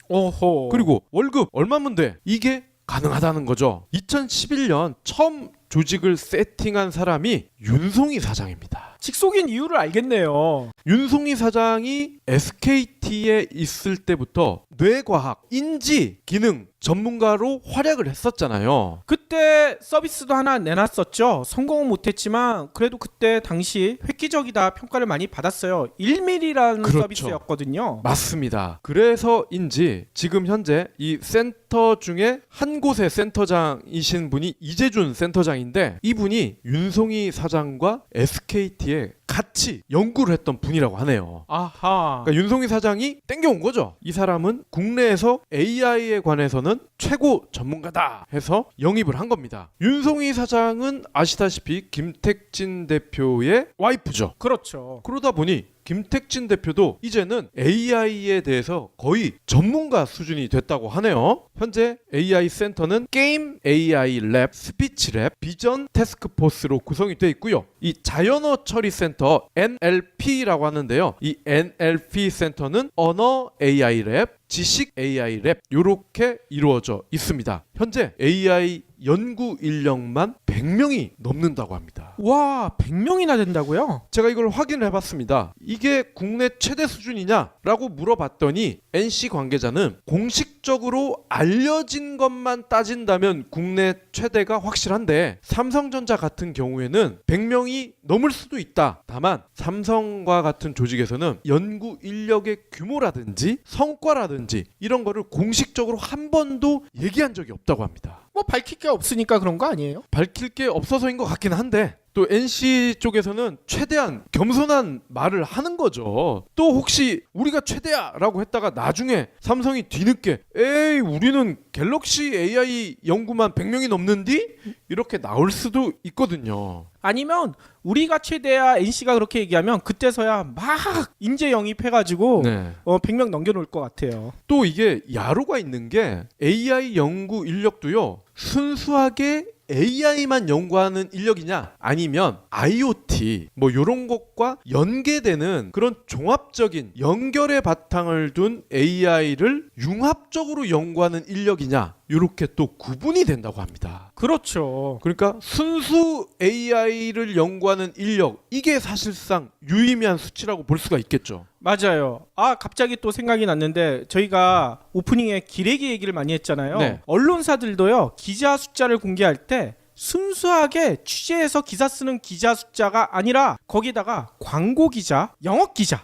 그리고 월급 얼마면 돼? 이게 가능하다는 거죠. 2011년 처음 조직을 세팅한 사람이 윤송희 사장입니다. 직속인 이유를 알겠네요. 윤송희 사장이 SKT에 있을 때부터 뇌과학, 인지, 기능 전문가로 활약을 했었잖아요. 그때 서비스도 하나 내놨었죠. 성공은 못했지만 그래도 그때 당시 획기적이다 평가를 많이 받았어요. 1mm라는 그렇죠. 서비스였거든요. 맞습니다. 그래서인지 지금 현재 이 센터 중에 한 곳의 센터장이신 분이 이재준 센터장인데, 이분이 윤송희 사장과 SKT에 같이 연구를 했던 분이라고 하네요. 아하. 그러니까 윤송희 사장이 땡겨온 거죠. 이 사람은 국내에서 AI에 관해서는 최고 전문가다 해서 영입을 한 겁니다. 윤송희 사장은 아시다시피 김택진 대표의 와이프죠. 그렇죠. 그러다 보니 김택진 대표도 이제는 AI에 대해서 거의 전문가 수준이 됐다고 하네요. 현재 AI 센터는 게임 AI 랩, 스피치 랩, 비전 태스크포스로 구성이 되어 있고요. 이 자연어 처리 센터 NLP라고 하는데요. 이 NLP 센터는 언어 AI 랩, 지식 AI 랩 이렇게 이루어져 있습니다. 현재 AI 연구 인력만 100명이 넘는다고 합니다. 와, 100명이나 된다고요? 제가 이걸 확인을 해봤습니다. 이게 국내 최대 수준이냐라고 물어봤더니 NC 관계자는 공식적으로 알려진 것만 따진다면 국내 최대가 확실한데 삼성전자 같은 경우에는 100명이 넘을 수도 있다. 다만 삼성과 같은 조직에서는 연구 인력의 규모라든지 성과라든지 이런 거를 공식적으로 한 번도 얘기한 적이 없다고 합니다. 뭐 밝힐 게 없으니까 그런 거 아니에요? 밝힐 게 없어서인 것 같긴 한데 또 NC 쪽에서는 최대한 겸손한 말을 하는 거죠. 또 혹시 우리가 최대야 라고 했다가 나중에 삼성이 뒤늦게 에이 우리는 갤럭시 AI 연구만 100명이 넘는디? 이렇게 나올 수도 있거든요. 아니면 우리가 최대야 NC가 그렇게 얘기하면 그때서야 막 인재 영입해가지고 네. 100명 넘겨놓을 것 같아요. 또 이게 야로가 있는 게 AI 연구 인력도요. 순수하게 AI만 연구하는 인력이냐 아니면 IoT 뭐 이런 것과 연계되는 그런 종합적인 연결의 바탕을 둔 AI를 융합적으로 연구하는 인력이냐 이렇게 또 구분이 된다고 합니다. 그렇죠. 그러니까 순수 AI를 연구하는 인력 이게 사실상 유의미한 수치라고 볼 수가 있겠죠. 맞아요. 아, 갑자기 또 생각이 났는데 저희가 오프닝에 기레기 얘기를 많이 했잖아요. 네. 언론사들도요. 기자 숫자를 공개할 때 순수하게 취재해서 기사 쓰는 기자 숫자가 아니라 거기다가 광고 기자, 영업 기자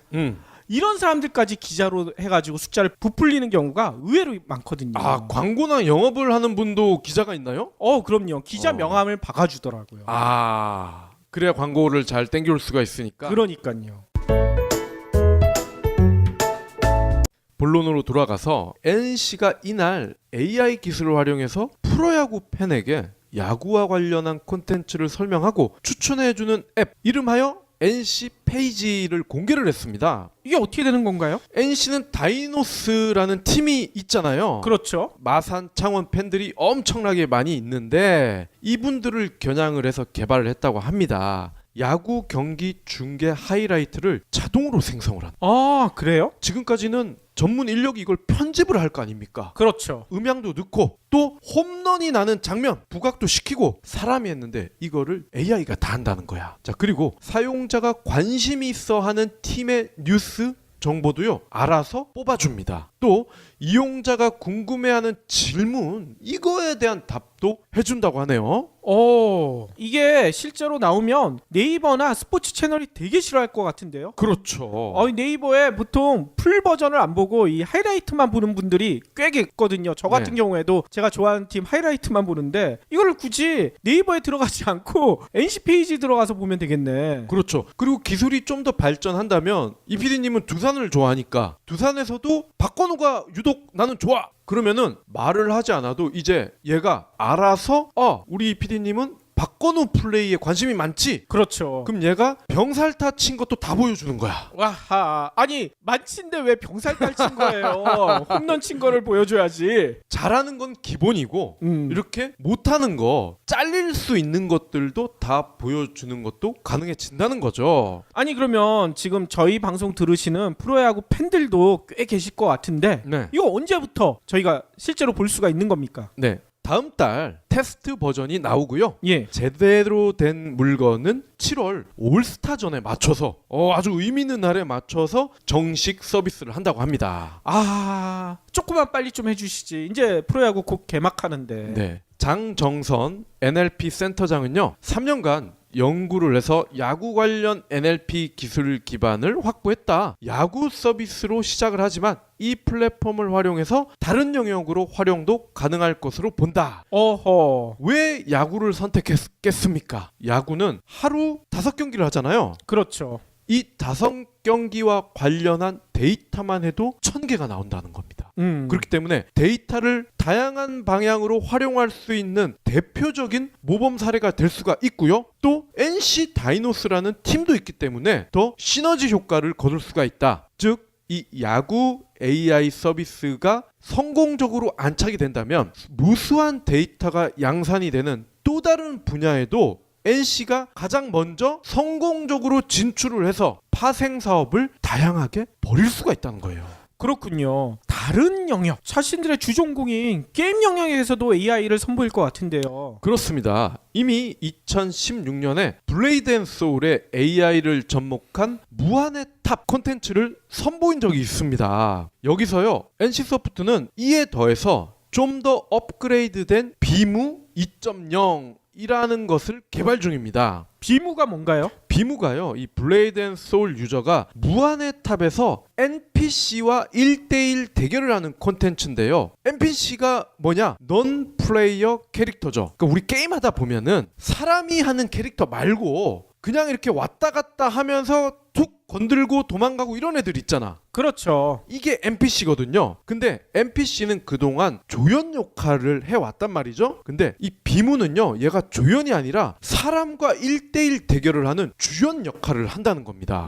이런 사람들까지 기자로 해가지고 숫자를 부풀리는 경우가 의외로 많거든요. 아 광고나 영업을 하는 분도 기자가 있나요? 그럼요. 기자 명함을 박아주더라고요. 아 그래야 광고를 잘 땡겨올 수가 있으니까. 그러니까요. 본론으로 돌아가서 NC가 이날 AI 기술을 활용해서 프로야구 팬에게 야구와 관련한 콘텐츠를 설명하고 추천해주는 앱 이름하여 NC 페이지를 공개를 했습니다. 이게 어떻게 되는 건가요? NC는 다이노스라는 팀이 있잖아요. 그렇죠. 마산 창원 팬들이 엄청나게 많이 있는데 이분들을 겨냥을 해서 개발을 했다고 합니다. 야구 경기 중계 하이라이트를 자동으로 생성을 한다. 아, 그래요? 지금까지는 전문 인력이 이걸 편집을 할 거 아닙니까? 그렇죠. 음향도 넣고 또 홈런이 나는 장면 부각도 시키고 사람이 했는데 이거를 AI가 다 한다는 거야. 자, 그리고 사용자가 관심이 있어 하는 팀의 뉴스 정보도요 알아서 뽑아줍니다. 또 이용자가 궁금해하는 질문 이거에 대한 답도 해준다고 하네요. 이게 실제로 나오면 네이버나 스포츠 채널이 되게 싫어할 것 같은데요. 그렇죠. 네이버에 보통 풀 버전을 안 보고 이 하이라이트만 보는 분들이 꽤 있거든요. 저 같은 네. 경우에도 제가 좋아하는 팀 하이라이트만 보는데 이거를 굳이 네이버에 들어가지 않고 NC 페이지 들어가서 보면 되겠네. 그렇죠. 그리고 기술이 좀 더 발전한다면 이 PD님은 두산을 좋아하니까 두산에서도 박건우가 유독 나는 좋아. 그러면은 말을 하지 않아도 이제 얘가 알아서 우리 PD님은 박건우 플레이에 관심이 많지. 그렇죠. 그럼 얘가 병살타 친 것도 다 보여주는 거야. 와하, 아니 만친데 왜 병살탈 친 거예요? 홈런 친 거를 보여줘야지. 잘하는 건 기본이고 이렇게 못하는 거 잘릴 수 있는 것들도 다 보여주는 것도 가능해진다는 거죠. 아니 그러면 지금 저희 방송 들으시는 프로야구 팬들도 꽤 계실 것 같은데 네. 이거 언제부터 저희가 실제로 볼 수가 있는 겁니까? 네. 다음 달 테스트 버전이 나오고요. 예. 제대로 된 물건은 7월 올스타전에 맞춰서 아주 의미 있는 날에 맞춰서 정식 서비스를 한다고 합니다. 조금만 빨리 좀 해주시지. 이제 프로야구 곧 개막하는데. 네. 장정선 NLP 센터장은요 3년간 연구를 해서 야구 관련 NLP 기술 기반을 확보했다. 야구 서비스로 시작을 하지만 이 플랫폼을 활용해서 다른 영역으로 활용도 가능할 것으로 본다. 어허. 왜 야구를 선택했겠습니까? 야구는 하루 5경기를 하잖아요. 그렇죠. 이 5경기와 관련한 데이터만 해도 1000개가 나온다는 겁니다. 그렇기 때문에 데이터를 다양한 방향으로 활용할 수 있는 대표적인 모범 사례가 될 수가 있고요. 또 NC 다이노스라는 팀도 있기 때문에 더 시너지 효과를 거둘 수가 있다. 즉 이 야구 AI 서비스가 성공적으로 안착이 된다면 무수한 데이터가 양산이 되는 또 다른 분야에도 NC가 가장 먼저 성공적으로 진출을 해서 파생 사업을 다양하게 벌일 수가 있다는 거예요. 그렇군요. 다른 영역, 자신들의 주전공인 게임 영역에서도 AI를 선보일 것 같은데요. 그렇습니다. 이미 2016년에 블레이드 앤 소울의 AI를 접목한 무한의 탑 콘텐츠를 선보인 적이 있습니다. 여기서요, NC소프트는 이에 더해서 좀 더 업그레이드된 비무 2.0이라는 것을 개발 중입니다. 비무가 뭔가요? 비무가요, 이 블레이드 앤 소울 유저가 무한의 탑에서 NPC와 1대1 대결을 하는 콘텐츠인데요. NPC가 뭐냐? 넌 플레이어 캐릭터죠. 그러니까 우리 게임하다 보면은 사람이 하는 캐릭터 말고 그냥 이렇게 왔다 갔다 하면서 툭 건들고 도망가고 이런 애들 있잖아. 그렇죠. 이게 NPC거든요. 근데 NPC는 그동안 조연 역할을 해왔단 말이죠. 근데 이 비무는요, 얘가 조연이 아니라 사람과 1대1 대결을 하는 주연 역할을 한다는 겁니다.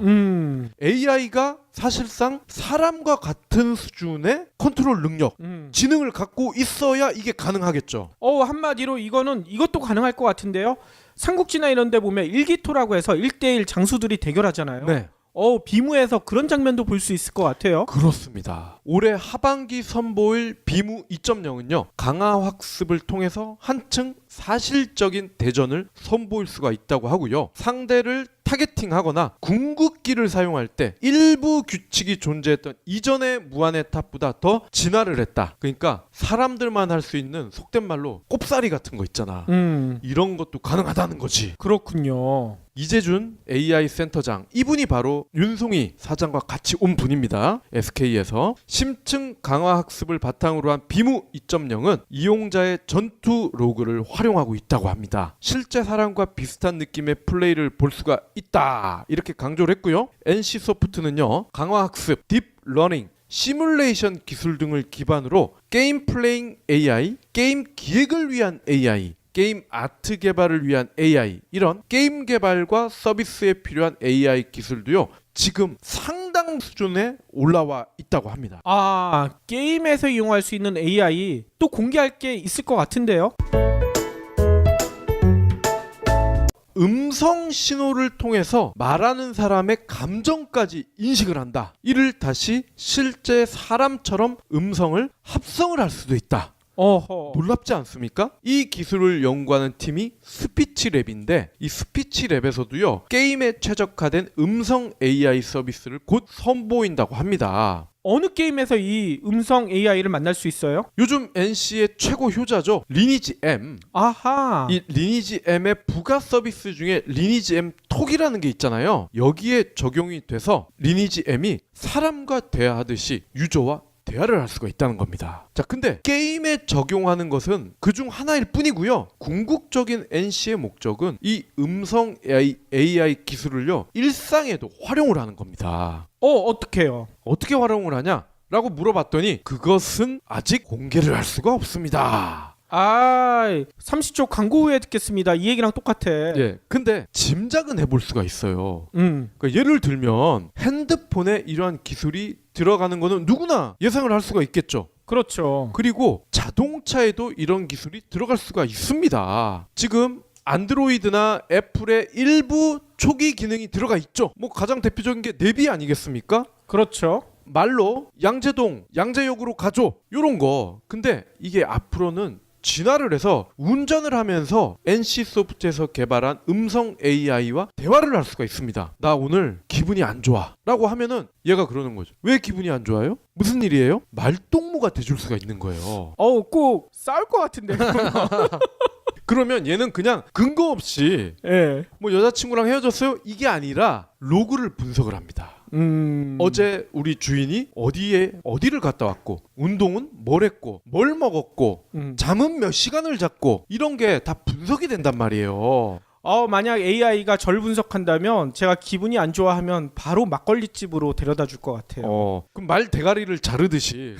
AI가 사실상 사람과 같은 수준의 컨트롤 능력, 지능을 갖고 있어야 이게 가능하겠죠. 한마디로 이거는 이것도 가능할 것 같은데요. 삼국지나 이런 데 보면 일기토라고 해서 1대1 장수들이 대결하잖아요. 네. 비무에서 그런 장면도 볼 수 있을 것 같아요. 그렇습니다. 올해 하반기 선보일 비무 2.0은요, 강화 학습을 통해서 한층 사실적인 대전을 선보일 수가 있다고 하고요. 상대를 타겟팅하거나 궁극기를 사용할 때 일부 규칙이 존재했던 이전의 무한의 탑보다 더 진화를 했다. 그러니까 사람들만 할 수 있는 속된 말로 꼽사리 같은 거 있잖아. 이런 것도 가능하다는 거지. 그렇군요. 이재준 AI 센터장, 이분이 바로 윤송이 사장과 같이 온 분입니다. SK에서 심층 강화 학습을 바탕으로 한 비무 2.0은 이용자의 전투 로그를 활용하고 있다고 합니다. 실제 사람과 비슷한 느낌의 플레이를 볼 수가 있다, 이렇게 강조를 했고요. NC소프트는요, 강화 학습, 딥 러닝, 시뮬레이션 기술 등을 기반으로 게임 플레잉 AI, 게임 기획을 위한 AI, 게임 아트 개발을 위한 AI, 이런 게임 개발과 서비스에 필요한 AI 기술도요, 지금 상당 수준에 올라와 있다고 합니다. 게임에서 이용할 수 있는 AI 또 공개할 게 있을 것 같은데요. 음성 신호를 통해서 말하는 사람의 감정까지 인식을 한다. 이를 다시 실제 사람처럼 음성을 합성을 할 수도 있다. 놀랍지 않습니까? 이 기술을 연구하는 팀이 스피치랩인데, 이 스피치랩에서도요, 게임에 최적화된 음성 AI 서비스를 곧 선보인다고 합니다. 어느 게임에서 이 음성 AI를 만날 수 있어요? 요즘 NC의 최고 효자죠, 리니지 M. 아하. 이 리니지 M의 부가 서비스 중에 리니지 M 톡이라는 게 있잖아요. 여기에 적용이 돼서 리니지 M이 사람과 대화하듯이 유저와 대화를 할 수가 있다는 겁니다. 자, 근데 게임에 적용하는 것은 그중 하나일 뿐이고요. 궁극적인 NC의 목적은 이 음성 AI 기술을요, 일상에도 활용을 하는 겁니다. 어떻게요? 어떻게 활용을 하냐? 라고 물어봤더니 그것은 아직 공개를 할 수가 없습니다. 30초 광고 후에 듣겠습니다. 이 얘기랑 똑같아. 예, 근데 짐작은 해볼 수가 있어요. 그러니까 예를 들면 핸드폰에 이러한 기술이 들어가는 거는 누구나 예상을 할 수가 있겠죠. 그렇죠. 그리고 자동차에도 이런 기술이 들어갈 수가 있습니다. 지금 안드로이드나 애플의 일부 초기 기능이 들어가 있죠. 뭐 가장 대표적인 게 내비 아니겠습니까? 그렇죠. 말로 양재동, 양재역으로 가줘, 요런 거. 근데 이게 앞으로는 진화를 해서 운전을 하면서 NC소프트에서 개발한 음성 AI와 대화를 할 수가 있습니다. 나 오늘 기분이 안 좋아 라고 하면은 얘가 그러는 거죠. 왜 기분이 안 좋아요? 무슨 일이에요? 말동무가 돼줄 수가 있는 거예요. 꼭 싸울 것 같은데. 그러면 얘는 그냥 근거 없이 뭐 여자친구랑 헤어졌어요? 이게 아니라 로그를 분석을 합니다. 어제 우리 주인이 어디를 갔다 왔고, 운동은 뭘 했고, 뭘 먹었고, 잠은 몇 시간을 잤고, 이런 게 다 분석이 된단 말이에요. 만약 AI가 절 분석한다면 제가 기분이 안 좋아하면 바로 막걸리집으로 데려다 줄 것 같아요. 그럼 말 대가리를 자르듯이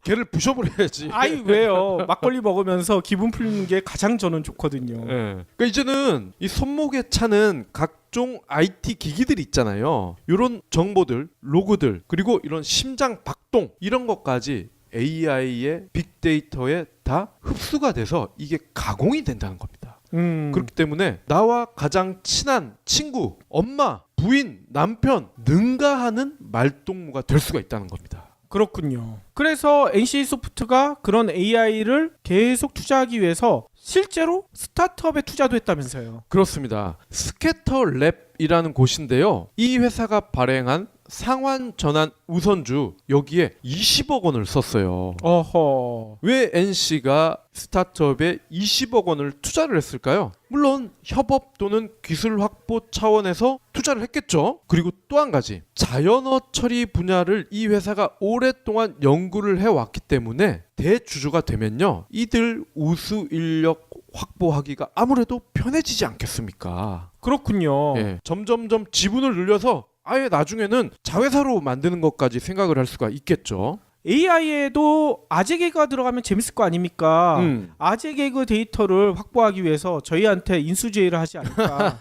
걔를 부셔버려야지. 왜요? 막걸리 먹으면서 기분 풀리는 게 가장 저는 좋거든요. 그러니까 이제는 이 손목에 차는 각종 IT 기기들 있잖아요. 이런 정보들, 로그들, 그리고 이런 심장 박동, 이런 것까지 AI의 빅데이터에 다 흡수가 돼서 이게 가공이 된다는 겁니다. 그렇기 때문에 나와 가장 친한 친구, 엄마, 부인, 남편 능가하는 말동무가 될 수가 있다는 겁니다. 그렇군요. 그래서 NC소프트가 그런 AI를 계속 투자하기 위해서 실제로 스타트업에 투자도 했다면서요. 그렇습니다. 스캐터 랩이라는 곳인데요. 이 회사가 발행한 상환 전환 우선주 여기에 20억 원을 썼어요. 어허. 왜 NC가 스타트업에 20억 원을 투자를 했을까요? 물론 협업 또는 기술 확보 차원에서 투자를 했겠죠. 그리고 또 한 가지, 자연어 처리 분야를 이 회사가 오랫동안 연구를 해왔기 때문에 대주주가 되면요, 이들 우수 인력 확보하기가 아무래도 편해지지 않겠습니까? 그렇군요. 예, 점점점 지분을 늘려서 아예 나중에는 자회사로 만드는 것까지 생각을 할 수가 있겠죠. AI에도 아재 개그가 들어가면 재밌을 거 아닙니까? 아재 개그 데이터를 확보하기 위해서 저희한테 인수제의를 하지 않을까?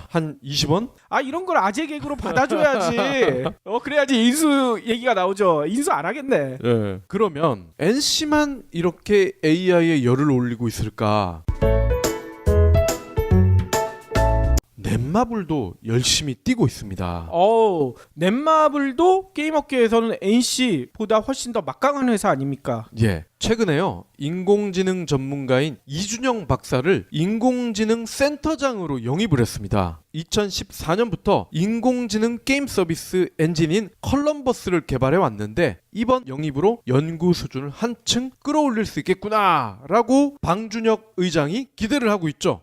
한 20원? 이런 걸 아재 개그로 받아줘야지. 그래야지 인수 얘기가 나오죠. 인수 안 하겠네. 예. 그러면 NC만 이렇게 AI에 열을 올리고 있을까? 넷마블도 열심히 뛰고 있습니다. 넷마블도 게임 업계에서는 NC보다 훨씬 더 막강한 회사 아닙니까? 예. 최근에요, 인공지능 전문가인 이준영 박사를 인공지능 센터장으로 영입을 했습니다. 2014년부터 인공지능 게임 서비스 엔진인 컬럼버스를 개발해 왔는데 이번 영입으로 연구 수준을 한층 끌어올릴 수 있겠구나라고 방준혁 의장이 기대를 하고 있죠.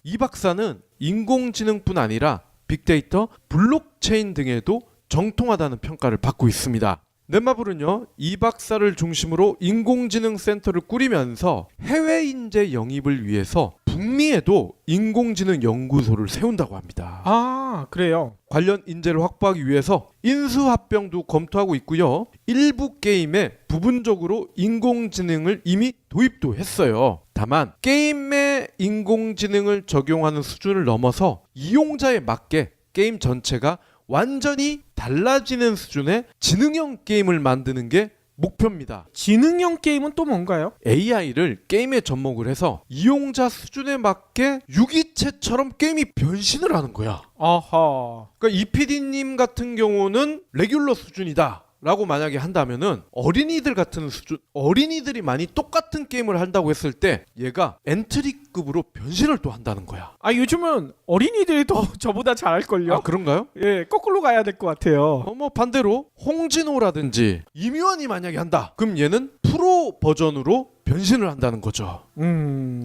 이 박사는 인공지능뿐 아니라 빅데이터, 블록체인 등에도 정통하다는 평가를 받고 있습니다. 넷마블은요, 이 박사를 중심으로 인공지능 센터를 꾸리면서 해외 인재 영입을 위해서 북미에도 인공지능 연구소를 세운다고 합니다. 그래요? 관련 인재를 확보하기 위해서 인수합병도 검토하고 있고요. 일부 게임에 부분적으로 인공지능을 이미 도입도 했어요. 다만 게임에 인공지능을 적용하는 수준을 넘어서 이용자에 맞게 게임 전체가 완전히 달라지는 수준의 지능형 게임을 만드는 게 목표입니다. 지능형 게임은 또 뭔가요? AI를 게임에 접목을 해서 이용자 수준에 맞게 유기체처럼 게임이 변신을 하는 거야. 아하. 그러니까 이 PD님 같은 경우는 레귤러 수준이다 라고 만약에 한다면은 어린이들 같은 수준, 어린이들이 많이 똑같은 게임을 한다고 했을 때 얘가 엔트리급으로 변신을 또 한다는 거야. 요즘은 어린이들이 더 저보다 잘할걸요? 그런가요? 예, 거꾸로 가야 될 것 같아요. 뭐 반대로 홍진호라든지 이묘한이 만약에 한다, 그럼 얘는 프로 버전으로 변신을 한다는 거죠.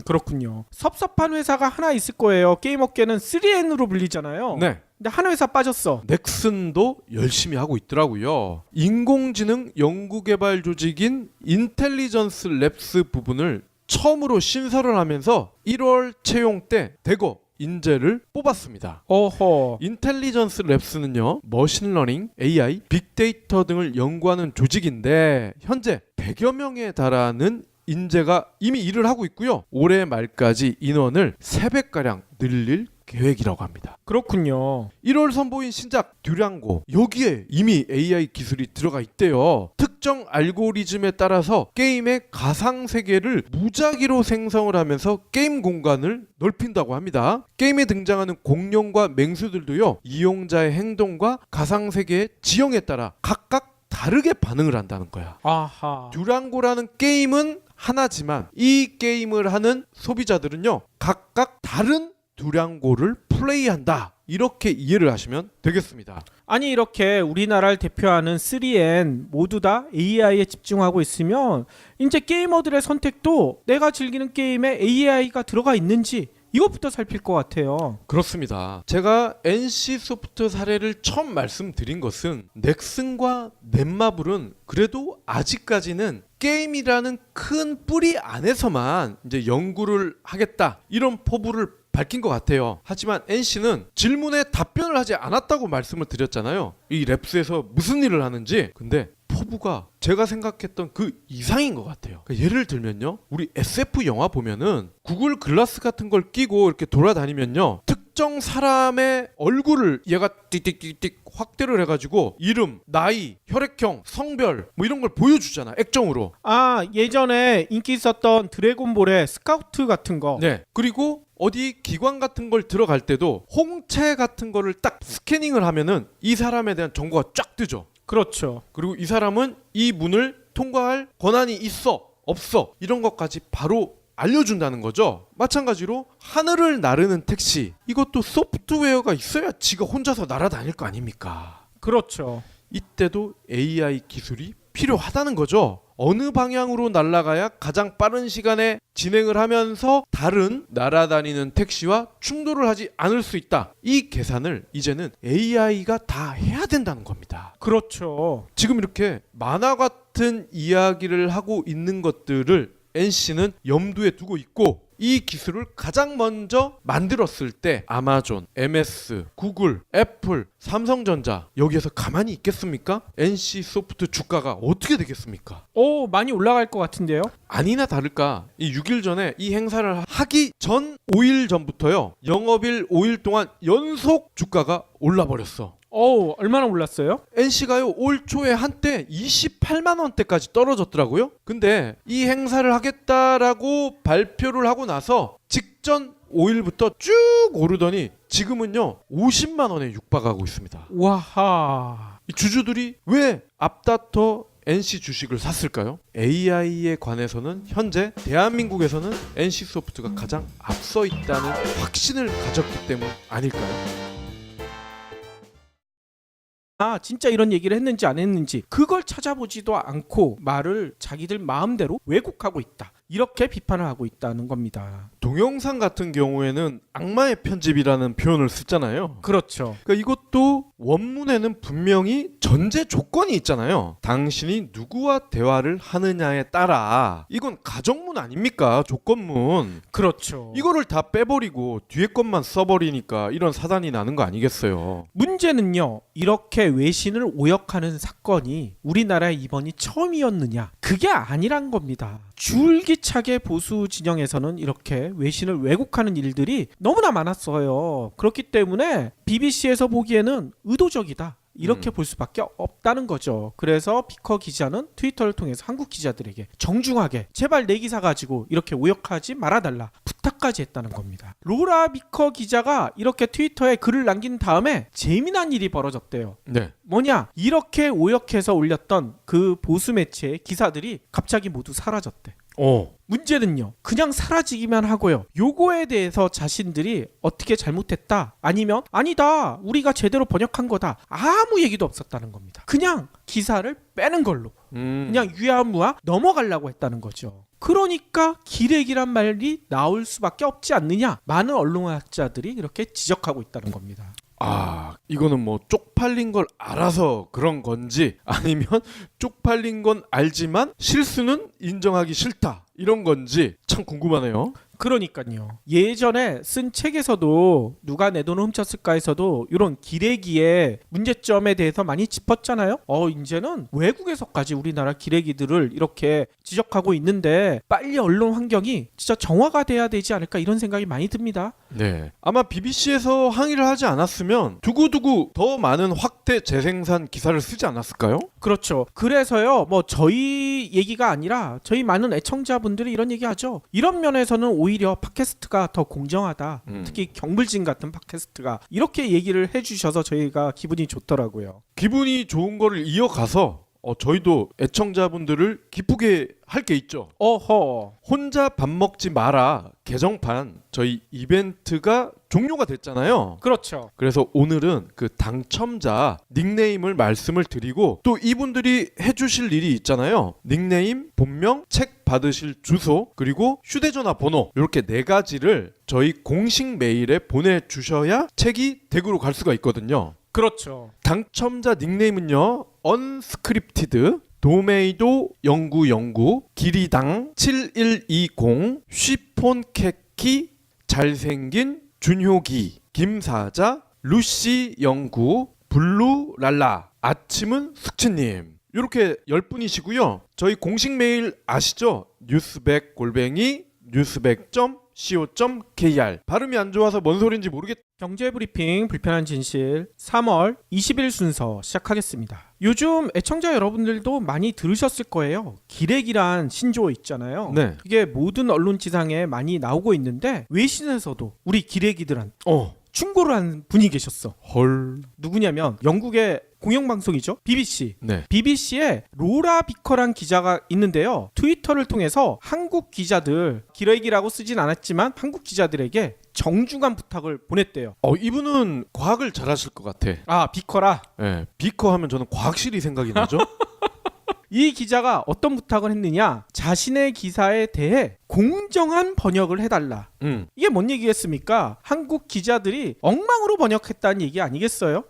그렇군요. 섭섭한 회사가 하나 있을 거예요. 게임 업계는 3N으로 불리잖아요. 네. 근데 한 회사 빠졌어. 넥슨도 열심히 하고 있더라고요. 인공지능 연구개발 조직인 인텔리전스 랩스 부분을 처음으로 신설을 하면서 1월 채용 때 대거 인재를 뽑았습니다. 어허. 인텔리전스 랩스는요, 머신러닝, AI, 빅데이터 등을 연구하는 조직인데 현재 100여 명에 달하는 인재가 이미 일을 하고 있고요. 올해 말까지 인원을 3배가량 늘릴 계획이라고 합니다. 그렇군요. 1월 선보인 신작 듀랑고, 여기에 이미 AI 기술이 들어가 있대요. 특정 알고리즘에 따라서 게임의 가상세계를 무작위로 생성을 하면서 게임 공간을 넓힌다고 합니다. 게임에 등장하는 공룡과 맹수들도요, 이용자의 행동과 가상세계의 지형에 따라 각각 다르게 반응을 한다는 거야. 아하. 듀랑고라는 게임은 하나지만 이 게임을 하는 소비자들은요, 각각 다른 듀랑고를 플레이한다, 이렇게 이해를 하시면 되겠습니다. 아니, 이렇게 우리나라를 대표하는 3N 모두 다 AI에 집중하고 있으면 이제 게이머들의 선택도 내가 즐기는 게임에 AI가 들어가 있는지 이것부터 살필 것 같아요. 그렇습니다. 제가 NC소프트 사례를 처음 말씀드린 것은 넥슨과 넷마블은 그래도 아직까지는 게임이라는 큰 뿌리 안에서만 이제 연구를 하겠다, 이런 포부를 밝힌 것 같아요. 하지만 NC는 질문에 답변을 하지 않았다고 말씀을 드렸잖아요. 이 랩스에서 무슨 일을 하는지. 근데 포부가 제가 생각했던 그 이상인 것 같아요. 그러니까 예를 들면요, 우리 SF 영화 보면은 구글 글라스 같은 걸 끼고 이렇게 돌아다니면요, 특정 사람의 얼굴을 얘가 띡띡띡띡 확대를 해가지고 이름, 나이, 혈액형, 성별 뭐 이런 걸 보여주잖아, 액정으로. 예전에 인기 있었던 드래곤볼의 스카우트 같은 거. 네. 그리고 어디 기관 같은 걸 들어갈 때도 홍채 같은 거를 딱 스캐닝을 하면은 이 사람에 대한 정보가 쫙 뜨죠. 그렇죠. 그리고 이 사람은 이 문을 통과할 권한이 있어 없어 이런 것까지 바로 알려준다는 거죠. 마찬가지로 하늘을 나르는 택시, 이것도 소프트웨어가 있어야 지가 혼자서 날아다닐 거 아닙니까? 그렇죠. 이때도 AI 기술이 필요하다는 거죠. 어느 방향으로 날아가야 가장 빠른 시간에 진행을 하면서 다른 날아다니는 택시와 충돌을 하지 않을 수 있다. 이 계산을 이제는 AI가 다 해야 된다는 겁니다. 그렇죠. 지금 이렇게 만화 같은 이야기를 하고 있는 것들을 NC는 염두에 두고 있고, 이 기술을 가장 먼저 만들었을 때 아마존, MS, 구글, 애플, 삼성전자 여기에서 가만히 있겠습니까? NC소프트 주가가 어떻게 되겠습니까? 오, 많이 올라갈 것 같은데요? 아니나 다를까 이 6일 전에 이 행사를 하기 전 5일 전부터요, 영업일 5일 동안 연속 주가가 올라버렸어. 오, 얼마나 올랐어요? NC가요 올 초에 한때 28만 원대까지 떨어졌더라고요. 근데 이 행사를 하겠다라고 발표를 하고 나서 직전 5일부터 쭉 오르더니 지금은요 50만 원에 육박하고 있습니다. 와하. 이 주주들이 왜 앞다퉈 NC 주식을 샀을까요? AI에 관해서는 현재 대한민국에서는 NC소프트가 가장 앞서 있다는 확신을 가졌기 때문 아닐까요? 아, 진짜 이런 얘기를 했는지 안 했는지 그걸 찾아보지도 않고 말을 자기들 마음대로 왜곡하고 있다, 이렇게 비판을 하고 있다는 겁니다. 동영상 같은 경우에는 악마의 편집이라는 표현을 쓰잖아요. 그렇죠. 그러니까 이것도 원문에는 분명히 전제 조건이 있잖아요. 당신이 누구와 대화를 하느냐에 따라. 이건 가정문 아닙니까? 조건문. 그렇죠. 이거를 다 빼버리고 뒤에 것만 써버리니까 이런 사단이 나는 거 아니겠어요? 문제는요, 이렇게 외신을 오역하는 사건이 우리나라에 이번이 처음이었느냐, 그게 아니란 겁니다. 줄기차게 보수 진영에서는 이렇게 외신을 왜곡하는 일들이 너무나 많았어요. 그렇기 때문에 BBC에서 보기에는 의도적이다, 이렇게 볼 수밖에 없다는 거죠. 그래서 피커 기자는 트위터를 통해서 한국 기자들에게 정중하게 제발 내 기사 가지고 이렇게 오역하지 말아달라 부탁까지 했다는 겁니다. 로라 피커 기자가 이렇게 트위터에 글을 남긴 다음에 재미난 일이 벌어졌대요. 네. 뭐냐, 이렇게 오역해서 올렸던 그 보수 매체의 기사들이 갑자기 모두 사라졌대. 문제는요, 그냥 사라지기만 하고요, 요거에 대해서 자신들이 어떻게 잘못했다, 아니면 아니다 우리가 제대로 번역한 거다, 아무 얘기도 없었다는 겁니다. 그냥 기사를 빼는 걸로 그냥 유야무야 넘어가려고 했다는 거죠. 그러니까 기레기란 말이 나올 수밖에 없지 않느냐, 많은 언론학자들이 이렇게 지적하고 있다는 겁니다. 아, 이거는 뭐 쪽팔린 걸 알아서 그런 건지, 아니면 쪽팔린 건 알지만 실수는 인정하기 싫다, 이런 건지 참 궁금하네요. 그러니까요. 예전에 쓴 책에서도 누가 내 돈을 훔쳤을까에서도 이런 기레기의 문제점에 대해서 많이 짚었잖아요. 이제는 외국에서까지 우리나라 기레기들을 이렇게 지적하고 있는데 빨리 언론 환경이 진짜 정화가 돼야 되지 않을까, 이런 생각이 많이 듭니다. 네. 아마 BBC에서 항의를 하지 않았으면 두고두고 더 많은 확대 재생산 기사를 쓰지 않았을까요? 그렇죠. 그래서요, 뭐 저희 얘기가 아니라 저희 많은 애청자분들이 이런 얘기하죠. 이런 면에서는 오히려 팟캐스트가 더 공정하다. 특히 경불진 같은 팟캐스트가 이렇게 얘기를 해주셔서 저희가 기분이 좋더라고요. 기분이 좋은 거를 이어가서 저희도 애청자분들을 기쁘게 할 게 있죠. 어허. 혼자 밥 먹지 마라 개정판 저희 이벤트가 종료가 됐잖아요. 그렇죠. 그래서 오늘은 그 당첨자 닉네임을 말씀을 드리고, 또 이분들이 해주실 일이 있잖아요. 닉네임, 본명, 책 받으실 주소, 그리고 휴대전화 번호, 이렇게 4가지를 저희 공식 메일에 보내주셔야 책이 댁으로 갈 수가 있거든요. 그렇죠. 당첨자 닉네임은요, 언스크립티드, 도메이도 연구 기리당 7120 쉬폰케키 잘생긴 준효기 김사자 루시 연구 블루랄라 아침은 숙치님, 이렇게 10분이시고요. 저희 공식 메일 아시죠? news백@news백.co.kr. 발음이 안 좋아서 뭔 소린지 모르겠. 경제브리핑 불편한 진실 3월 20일 순서 시작하겠습니다. 요즘 애청자 여러분들도 많이 들으셨을 거예요. 기레기란 신조어 있잖아요. 네. 이게 모든 언론 지상에 많이 나오고 있는데 외신에서도 우리 기레기들한 충고를 한 분이 계셨어. 헐. 누구냐면 영국의 공영방송이죠. BBC. 네. BBC에 로라 비커란 기자가 있는데요. 트위터를 통해서 한국 기자들, 기레기라고 쓰진 않았지만 한국 기자들에게 정중한 부탁을 보냈대요. 이분은 과학을 잘하실 것 같아. 아, 비커라. 예. 비커 하면 저는 과학실이 생각이 나죠. 이 기자가 어떤 부탁을 했느냐? 자신의 기사에 대해 공정한 번역을 해달라. 이게 뭔 얘기겠습니까? 한국 기자들이 엉망으로 번역했다는 얘기 아니겠어요?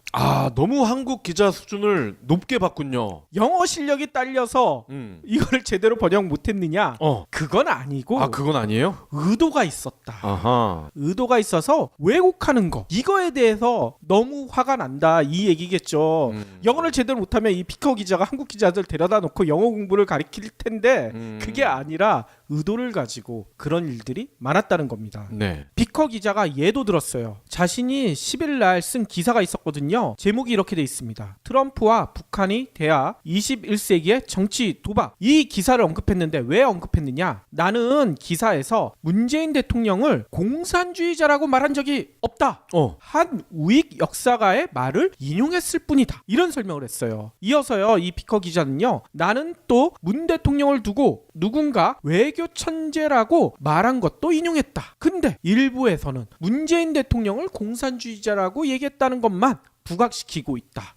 너무 한국 기자 수준을 높게 봤군요. 영어 실력이 딸려서 이걸 제대로 번역 못했느냐? 그건 아니고 그건 아니에요? 의도가 있었다. 아하. 의도가 있어서 왜곡하는 거, 이거에 대해서 너무 화가 난다, 이 얘기겠죠. 영어를 제대로 못하면 이 피커 기자가 한국 기자들 데려다 놓고 영어 공부를 가르칠 텐데 그게 아니라 의도를 가지고 그런 일들이 많았다는 겁니다. 네. 비커 기자가 예도 들었어요. 자신이 10일 날 쓴 기사가 있었거든요. 제목이 이렇게 돼 있습니다. 트럼프와 북한이 대화 21세기의 정치 도박. 이 기사를 언급했는데 왜 언급했느냐? 나는 기사에서 문재인 대통령을 공산주의자라고 말한 적이 없다. 한 우익 역사가의 말을 인용했을 뿐이다. 이런 설명을 했어요. 이어서요, 이 비커 기자는요, 나는 또 문 대통령을 두고 누군가 외교 천재라고 말한 것도 인용했다. 근데 일부에서는 문재인 대통령을 공산주의자라고 얘기했다는 것만 부각시키고 있다.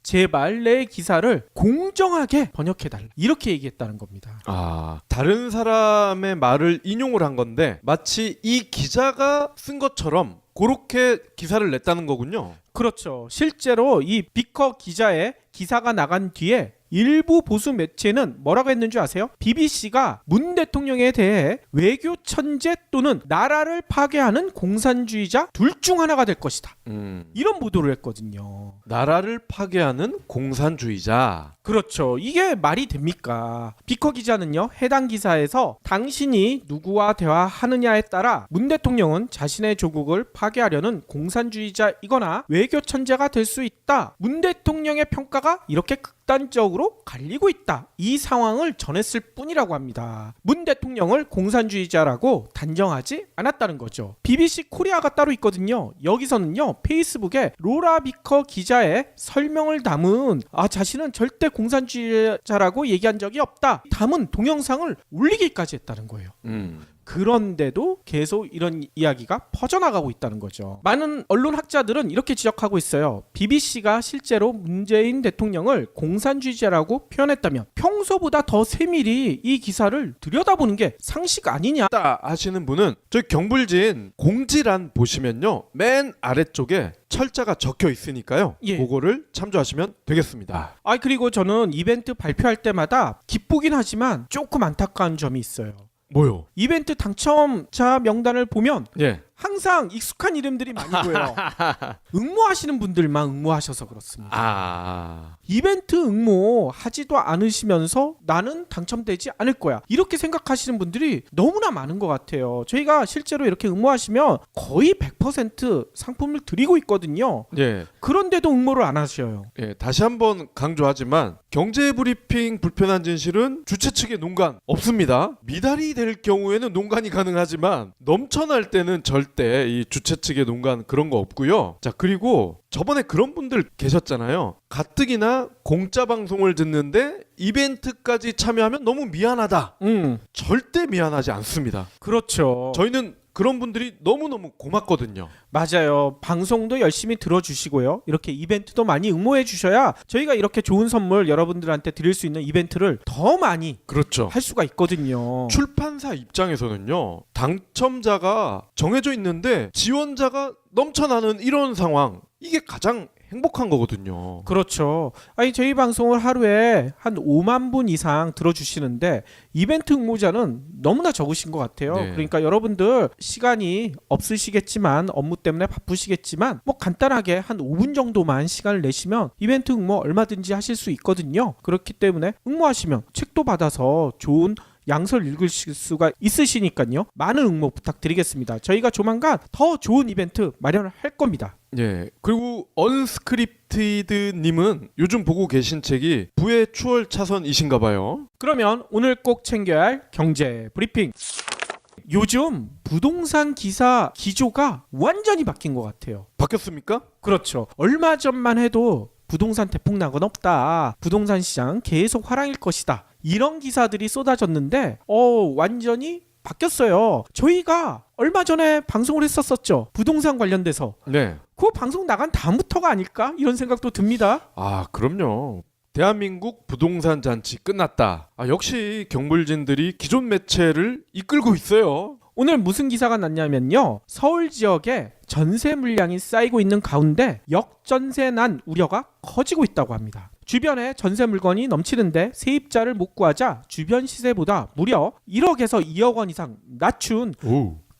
제발 내 기사를 공정하게 번역해달라. 이렇게 얘기했다는 겁니다. 다른 사람의 말을 인용을 한 건데 마치 이 기자가 쓴 것처럼 그렇게 기사를 냈다는 거군요. 그렇죠. 실제로 이 비커 기자의 기사가 나간 뒤에 일부 보수 매체는 뭐라고 했는 줄 아세요? BBC가 문 대통령에 대해 외교 천재 또는 나라를 파괴하는 공산주의자 둘 중 하나가 될 것이다. 이런 보도를 했거든요. 나라를 파괴하는 공산주의자. 그렇죠. 이게 말이 됩니까? 비커 기자는요, 해당 기사에서 당신이 누구와 대화하느냐에 따라 문 대통령은 자신의 조국을 파괴하려는 공산주의자이거나 외교 천재가 될 수 있다. 문 대통령의 평가가 이렇게 극단적으로 갈리고 있다. 이 상황을 전했을 뿐이라고 합니다. 문 대통령을 공산주의자라고 단정하지 않았다는 거죠. BBC 코리아가 따로 있거든요. 여기서는요, 페이스북에 로라 비커 기자의 설명을 담은 자신은 절대 공산주의자라고 얘기한 적이 없다, 담은 동영상을 올리기까지 했다는 거예요. 그런데도 계속 이런 이야기가 퍼져나가고 있다는 거죠. 많은 언론 학자들은 이렇게 지적하고 있어요. BBC가 실제로 문재인 대통령을 공산주의자라고 표현했다면 평소보다 더 세밀히 이 기사를 들여다보는 게 상식 아니냐 하시는 분은 저 경불진 공지란 보시면요, 맨 아래쪽에 철자가 적혀 있으니까요. 그거를 참조하시면 되겠습니다. 그리고 저는 이벤트 발표할 때마다 기쁘긴 하지만 조금 안타까운 점이 있어요. 뭐요? 이벤트 당첨자 명단을 보면 예. 항상 익숙한 이름들이 많이 보여요. 응모하시는 분들만 응모하셔서 그렇습니다. 이벤트 응모하지도 않으시면서 나는 당첨되지 않을 거야, 이렇게 생각하시는 분들이 너무나 많은 것 같아요. 저희가 실제로 이렇게 응모하시면 거의 100% 상품을 드리고 있거든요. 예. 그런데도 응모를 안 하셔요. 예, 다시 한번 강조하지만 경제브리핑 불편한 진실은 주최 측의 농간 없습니다. 미달이 될 경우에는 농간이 가능하지만 넘쳐날 때는 절대 이 주최 측의 농간 그런 거 없고요. 자, 그리고 저번에 그런 분들 계셨잖아요. 가뜩이나 공짜 방송을 듣는데 이벤트까지 참여하면 너무 미안하다. 절대 미안하지 않습니다. 그렇죠. 저희는 그런 분들이 너무너무 고맙거든요. 맞아요. 방송도 열심히 들어주시고요, 이렇게 이벤트도 많이 응모해 주셔야 저희가 이렇게 좋은 선물 여러분들한테 드릴 수 있는 이벤트를 더 많이 그렇죠. 할 수가 있거든요. 출판사 입장에서는요, 당첨자가 정해져 있는데 지원자가 넘쳐나는 이런 상황, 이게 가장 행복한 거거든요. 그렇죠. 저희 방송을 하루에 한 5만 분 이상 들어주시는데 이벤트 응모자는 너무나 적으신 것 같아요. 네. 그러니까 여러분들 시간이 없으시겠지만, 업무 때문에 바쁘시겠지만, 간단하게 한 5분 정도만 시간을 내시면 이벤트 응모 얼마든지 하실 수 있거든요. 그렇기 때문에 응모하시면 책도 받아서 좋은 양설 읽으실 수가 있으시니까요. 많은 응모 부탁드리겠습니다. 저희가 조만간 더 좋은 이벤트 마련을 할 겁니다. 예. 그리고 언스크립티드님은 요즘 보고 계신 책이 부의 추월 차선이신가 봐요. 그러면 오늘 꼭 챙겨야 할 경제 브리핑. 요즘 부동산 기사 기조가 완전히 바뀐 것 같아요. 바뀌었습니까? 그렇죠. 얼마 전만 해도 부동산 대폭락은 없다. 부동산 시장 계속 화랑일 것이다. 이런 기사들이 쏟아졌는데 완전히 바뀌었어요. 저희가 얼마 전에 방송을 했었죠. 부동산 관련돼서. 네. 그 방송 나간 다음부터가 아닐까? 이런 생각도 듭니다. 아, 그럼요. 대한민국 부동산 잔치 끝났다. 역시 경물진들이 기존 매체를 이끌고 있어요. 오늘 무슨 기사가 났냐면요. 서울 지역에 전세 물량이 쌓이고 있는 가운데 역전세 난 우려가 커지고 있다고 합니다. 주변에 전세 물건이 넘치는데 세입자를 못 구하자 주변 시세보다 무려 1억에서 2억 원 이상 낮춘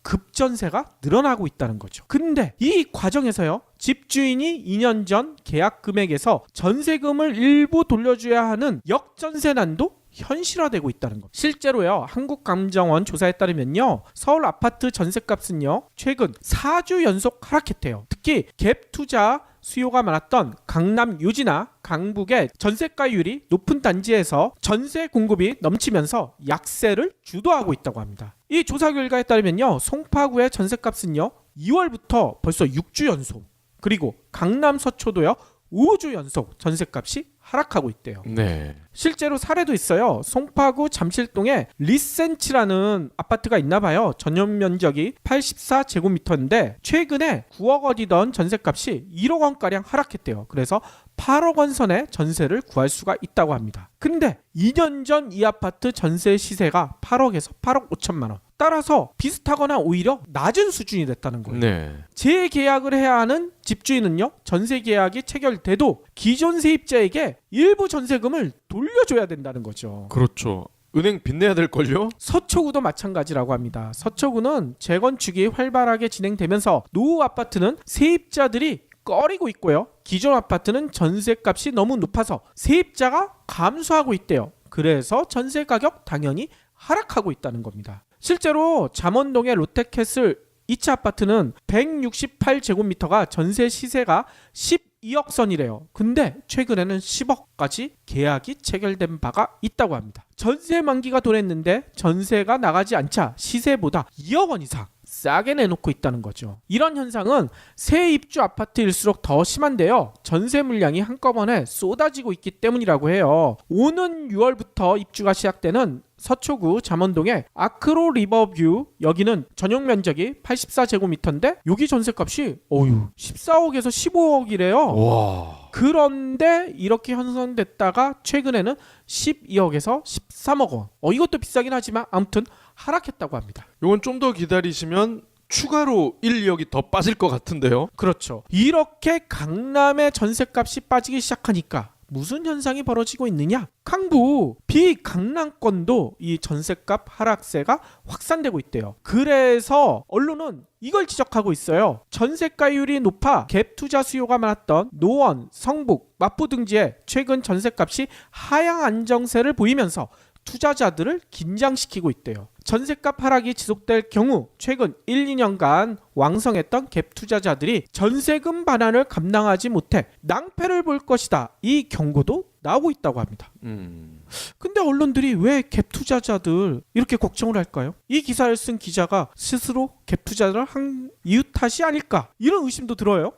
급전세가 늘어나고 있다는 거죠. 근데 이 과정에서요. 집주인이 2년 전 계약 금액에서 전세금을 일부 돌려줘야 하는 역전세난도 현실화되고 있다는 것. 실제로요. 한국감정원 조사에 따르면요. 서울 아파트 전세값은요. 최근 4주 연속 하락했대요. 특히 갭 투자 수요가 많았던 강남 요지나 강북의 전세가율이 높은 단지에서 전세 공급이 넘치면서 약세를 주도하고 있다고 합니다. 이 조사 결과에 따르면요. 송파구의 전세값은요. 2월부터 벌써 6주 연속, 그리고 강남 서초도요. 5주 연속 전세값이 하락하고 있대요. 네. 실제로 사례도 있어요. 송파구 잠실동에 리센치라는 아파트가 있나 봐요. 전용 면적이 84제곱미터인데 최근에 9억 원이던 전세값이 1억 원가량 하락했대요. 그래서 8억 원 선에 전세를 구할 수가 있다고 합니다. 근데 2년 전 이 아파트 전세 시세가 8억에서 8억 5천만 원. 따라서 비슷하거나 오히려 낮은 수준이 됐다는 거예요. 네. 재계약을 해야 하는 집주인은요. 전세 계약이 체결돼도 기존 세입자에게 일부 전세금을 돌려줘야 된다는 거죠. 그렇죠. 은행 빚내야 될걸요? 서초구도 마찬가지라고 합니다. 서초구는 재건축이 활발하게 진행되면서 노후 아파트는 세입자들이 꺼리고 있고요. 기존 아파트는 전세값이 너무 높아서 세입자가 감소하고 있대요. 그래서 전세 가격 당연히 하락하고 있다는 겁니다. 실제로 잠원동의 롯데캐슬 2차 아파트는 168제곱미터가 전세 시세가 12억 선이래요. 근데 최근에는 10억까지 계약이 체결된 바가 있다고 합니다. 전세 만기가 도래했는데 전세가 나가지 않자 시세보다 2억 원 이상 싸게 내놓고 있다는 거죠. 이런 현상은 새 입주 아파트일수록 더 심한데요. 전세 물량이 한꺼번에 쏟아지고 있기 때문이라고 해요. 오는 6월부터 입주가 시작되는 서초구 잠원동의 아크로 리버뷰, 여기는 전용 면적이 84제곱미터인데 여기 전세값이 14억에서 15억이래요. 와. 그런데 이렇게 형성됐다가 최근에는 12억에서 13억 원. 이것도 비싸긴 하지만 아무튼 하락했다고 합니다. 이건 좀 더 기다리시면 추가로 1, 2억이 더 빠질 것 같은데요. 그렇죠. 이렇게 강남의 전세값이 빠지기 시작하니까 무슨 현상이 벌어지고 있느냐? 강부 비강남권도 이 전세값 하락세가 확산되고 있대요. 그래서 언론은 이걸 지적하고 있어요. 전세가율이 높아 갭 투자 수요가 많았던 노원, 성북, 마포 등지에 최근 전세값이 하향 안정세를 보이면서 투자자들을 긴장시키고 있대요. 전세값 하락이 지속될 경우 최근 1, 2년간 왕성했던 갭 투자자들이 전세금 반환을 감당하지 못해 낭패를 볼 것이다. 이 경고도 나오고 있다고 합니다. 근데 언론들이 왜 갭 투자자들 이렇게 걱정을 할까요? 이 기사를 쓴 기자가 스스로 갭 투자를 한 이유 탓이 아닐까? 이런 의심도 들어요.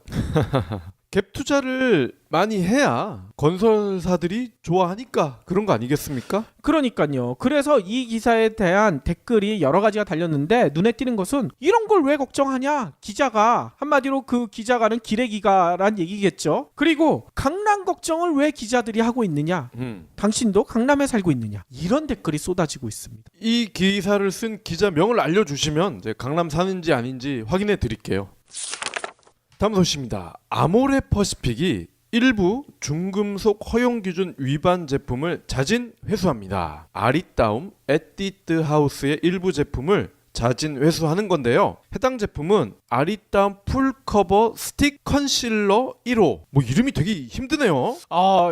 갭 투자를 많이 해야 건설사들이 좋아하니까 그런 거 아니겠습니까? 그러니까요. 그래서 이 기사에 대한 댓글이 여러 가지가 달렸는데 눈에 띄는 것은 이런 걸 왜 걱정하냐? 기자가 한마디로 그 기자가는 기레기가란 얘기겠죠. 그리고 강남 걱정을 왜 기자들이 하고 있느냐? 당신도 강남에 살고 있느냐? 이런 댓글이 쏟아지고 있습니다. 이 기사를 쓴 기자 명을 알려주시면 이제 강남 사는지 아닌지 확인해 드릴게요. 다음 소식입니다. 아모레 퍼시픽이 일부 중금속 허용 기준 위반 제품을 자진 회수합니다. 아리따움 에뛰드 하우스의 일부 제품을 자진 회수하는 건데요. 해당 제품은 아리따움 풀커버 스틱 컨실러 1호. 뭐 이름이 되게 힘드네요.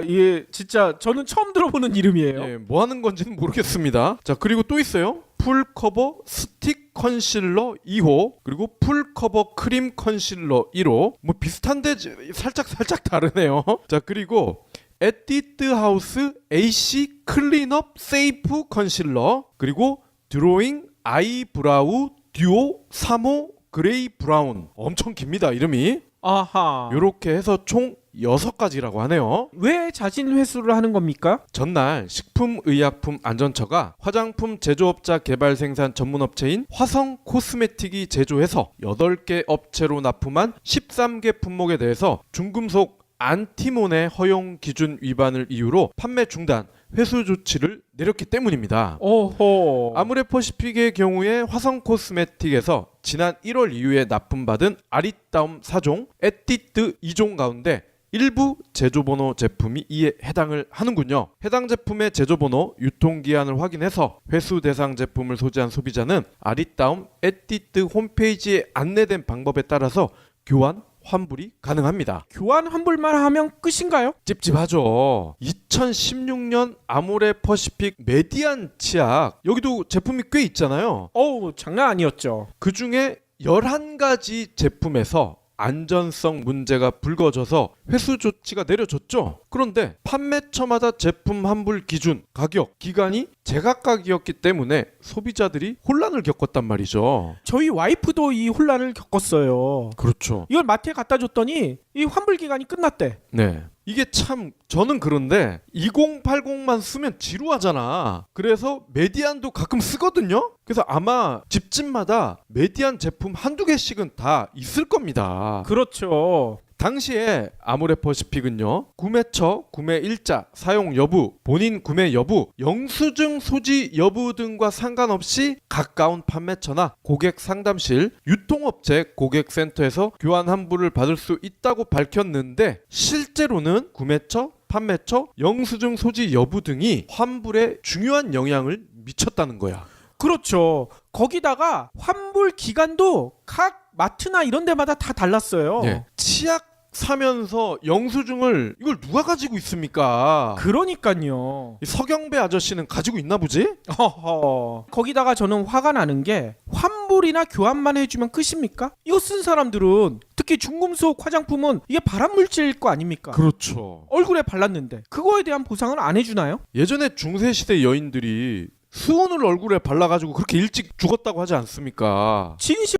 예, 진짜 저는 처음 들어보는 이름이에요. 예, 뭐 하는 건지는 모르겠습니다. 자, 그리고 또 있어요. 풀커버 스틱 컨실러 2호, 그리고 풀커버 크림 컨실러 1호. 뭐 비슷한데 살짝 다르네요. 자, 그리고 에뛰드 하우스 AC 클린업 세이프 컨실러, 그리고 드로잉 아이브라우 듀오 3호 그레이 브라운. 엄청 깁니다, 이름이. 아하. 요렇게 해서 총 6가지라고 하네요. 왜 자진 회수를 하는 겁니까? 전날 식품의약품안전처가 화장품 제조업자 개발 생산 전문업체인 화성 코스메틱이 제조해서 8개 업체로 납품한 13개 품목에 대해서 중금속 안티몬의 허용 기준 위반을 이유로 판매 중단, 회수 조치를 내렸기 때문입니다. 오호. 아무레퍼시픽의 경우에 화성 코스메틱에서 지난 1월 이후에 납품받은 아리따움 4종, 에뛰드 2종 가운데 일부 제조번호 제품이 이에 해당을 하는군요. 해당 제품의 제조번호, 유통기한을 확인해서 회수 대상 제품을 소지한 소비자는 아리따움 에뛰드 홈페이지에 안내된 방법에 따라서 교환, 환불이 가능합니다. 교환 환불만 하면 끝인가요? 찝찝하죠. 2016년 아모레퍼시픽 메디안 치약, 여기도 제품이 꽤 있잖아요. 어우, 장난 아니었죠. 그 중에 11가지 제품에서 안전성 문제가 불거져서 회수 조치가 내려졌죠. 그런데 판매처마다 제품 환불 기준, 가격, 기간이 제각각이었기 때문에 소비자들이 혼란을 겪었단 말이죠. 저희 와이프도 이 혼란을 겪었어요. 그렇죠. 이걸 마트에 갖다 줬더니 이 환불 기간이 끝났대. 네. 이게 참 저는 그런데 2080만 쓰면 지루하잖아. 그래서 메디안도 가끔 쓰거든요. 그래서 아마 집집마다 메디안 제품 한두 개씩은 다 있을 겁니다. 그렇죠. 당시에 아모레퍼시픽은요, 구매처, 구매 일자, 사용 여부, 본인 구매 여부, 영수증 소지 여부 등과 상관없이 가까운 판매처나 고객 상담실, 유통업체 고객센터에서 교환 환불을 받을 수 있다고 밝혔는데, 실제로는 구매처, 판매처, 영수증 소지 여부 등이 환불에 중요한 영향을 미쳤다는 거야. 그렇죠. 거기다가 환불 기간도 각 마트나 이런 데마다 다 달랐어요. 예. 치약 사면서 영수증을 이걸 누가 가지고 있습니까? 그러니까요. 이 서경배 아저씨는 가지고 있나 보지? 허허. 거기다가 저는 화가 나는 게 환불이나 교환만 해주면 끝입니까? 이거 쓴 사람들은, 특히 중금속 화장품은 이게 발암물질일 거 아닙니까? 그렇죠. 얼굴에 발랐는데 그거에 대한 보상은 안 해주나요? 예전에 중세시대 여인들이 수은을 얼굴에 발라가지고 그렇게 일찍 죽었다고 하지 않습니까? 진심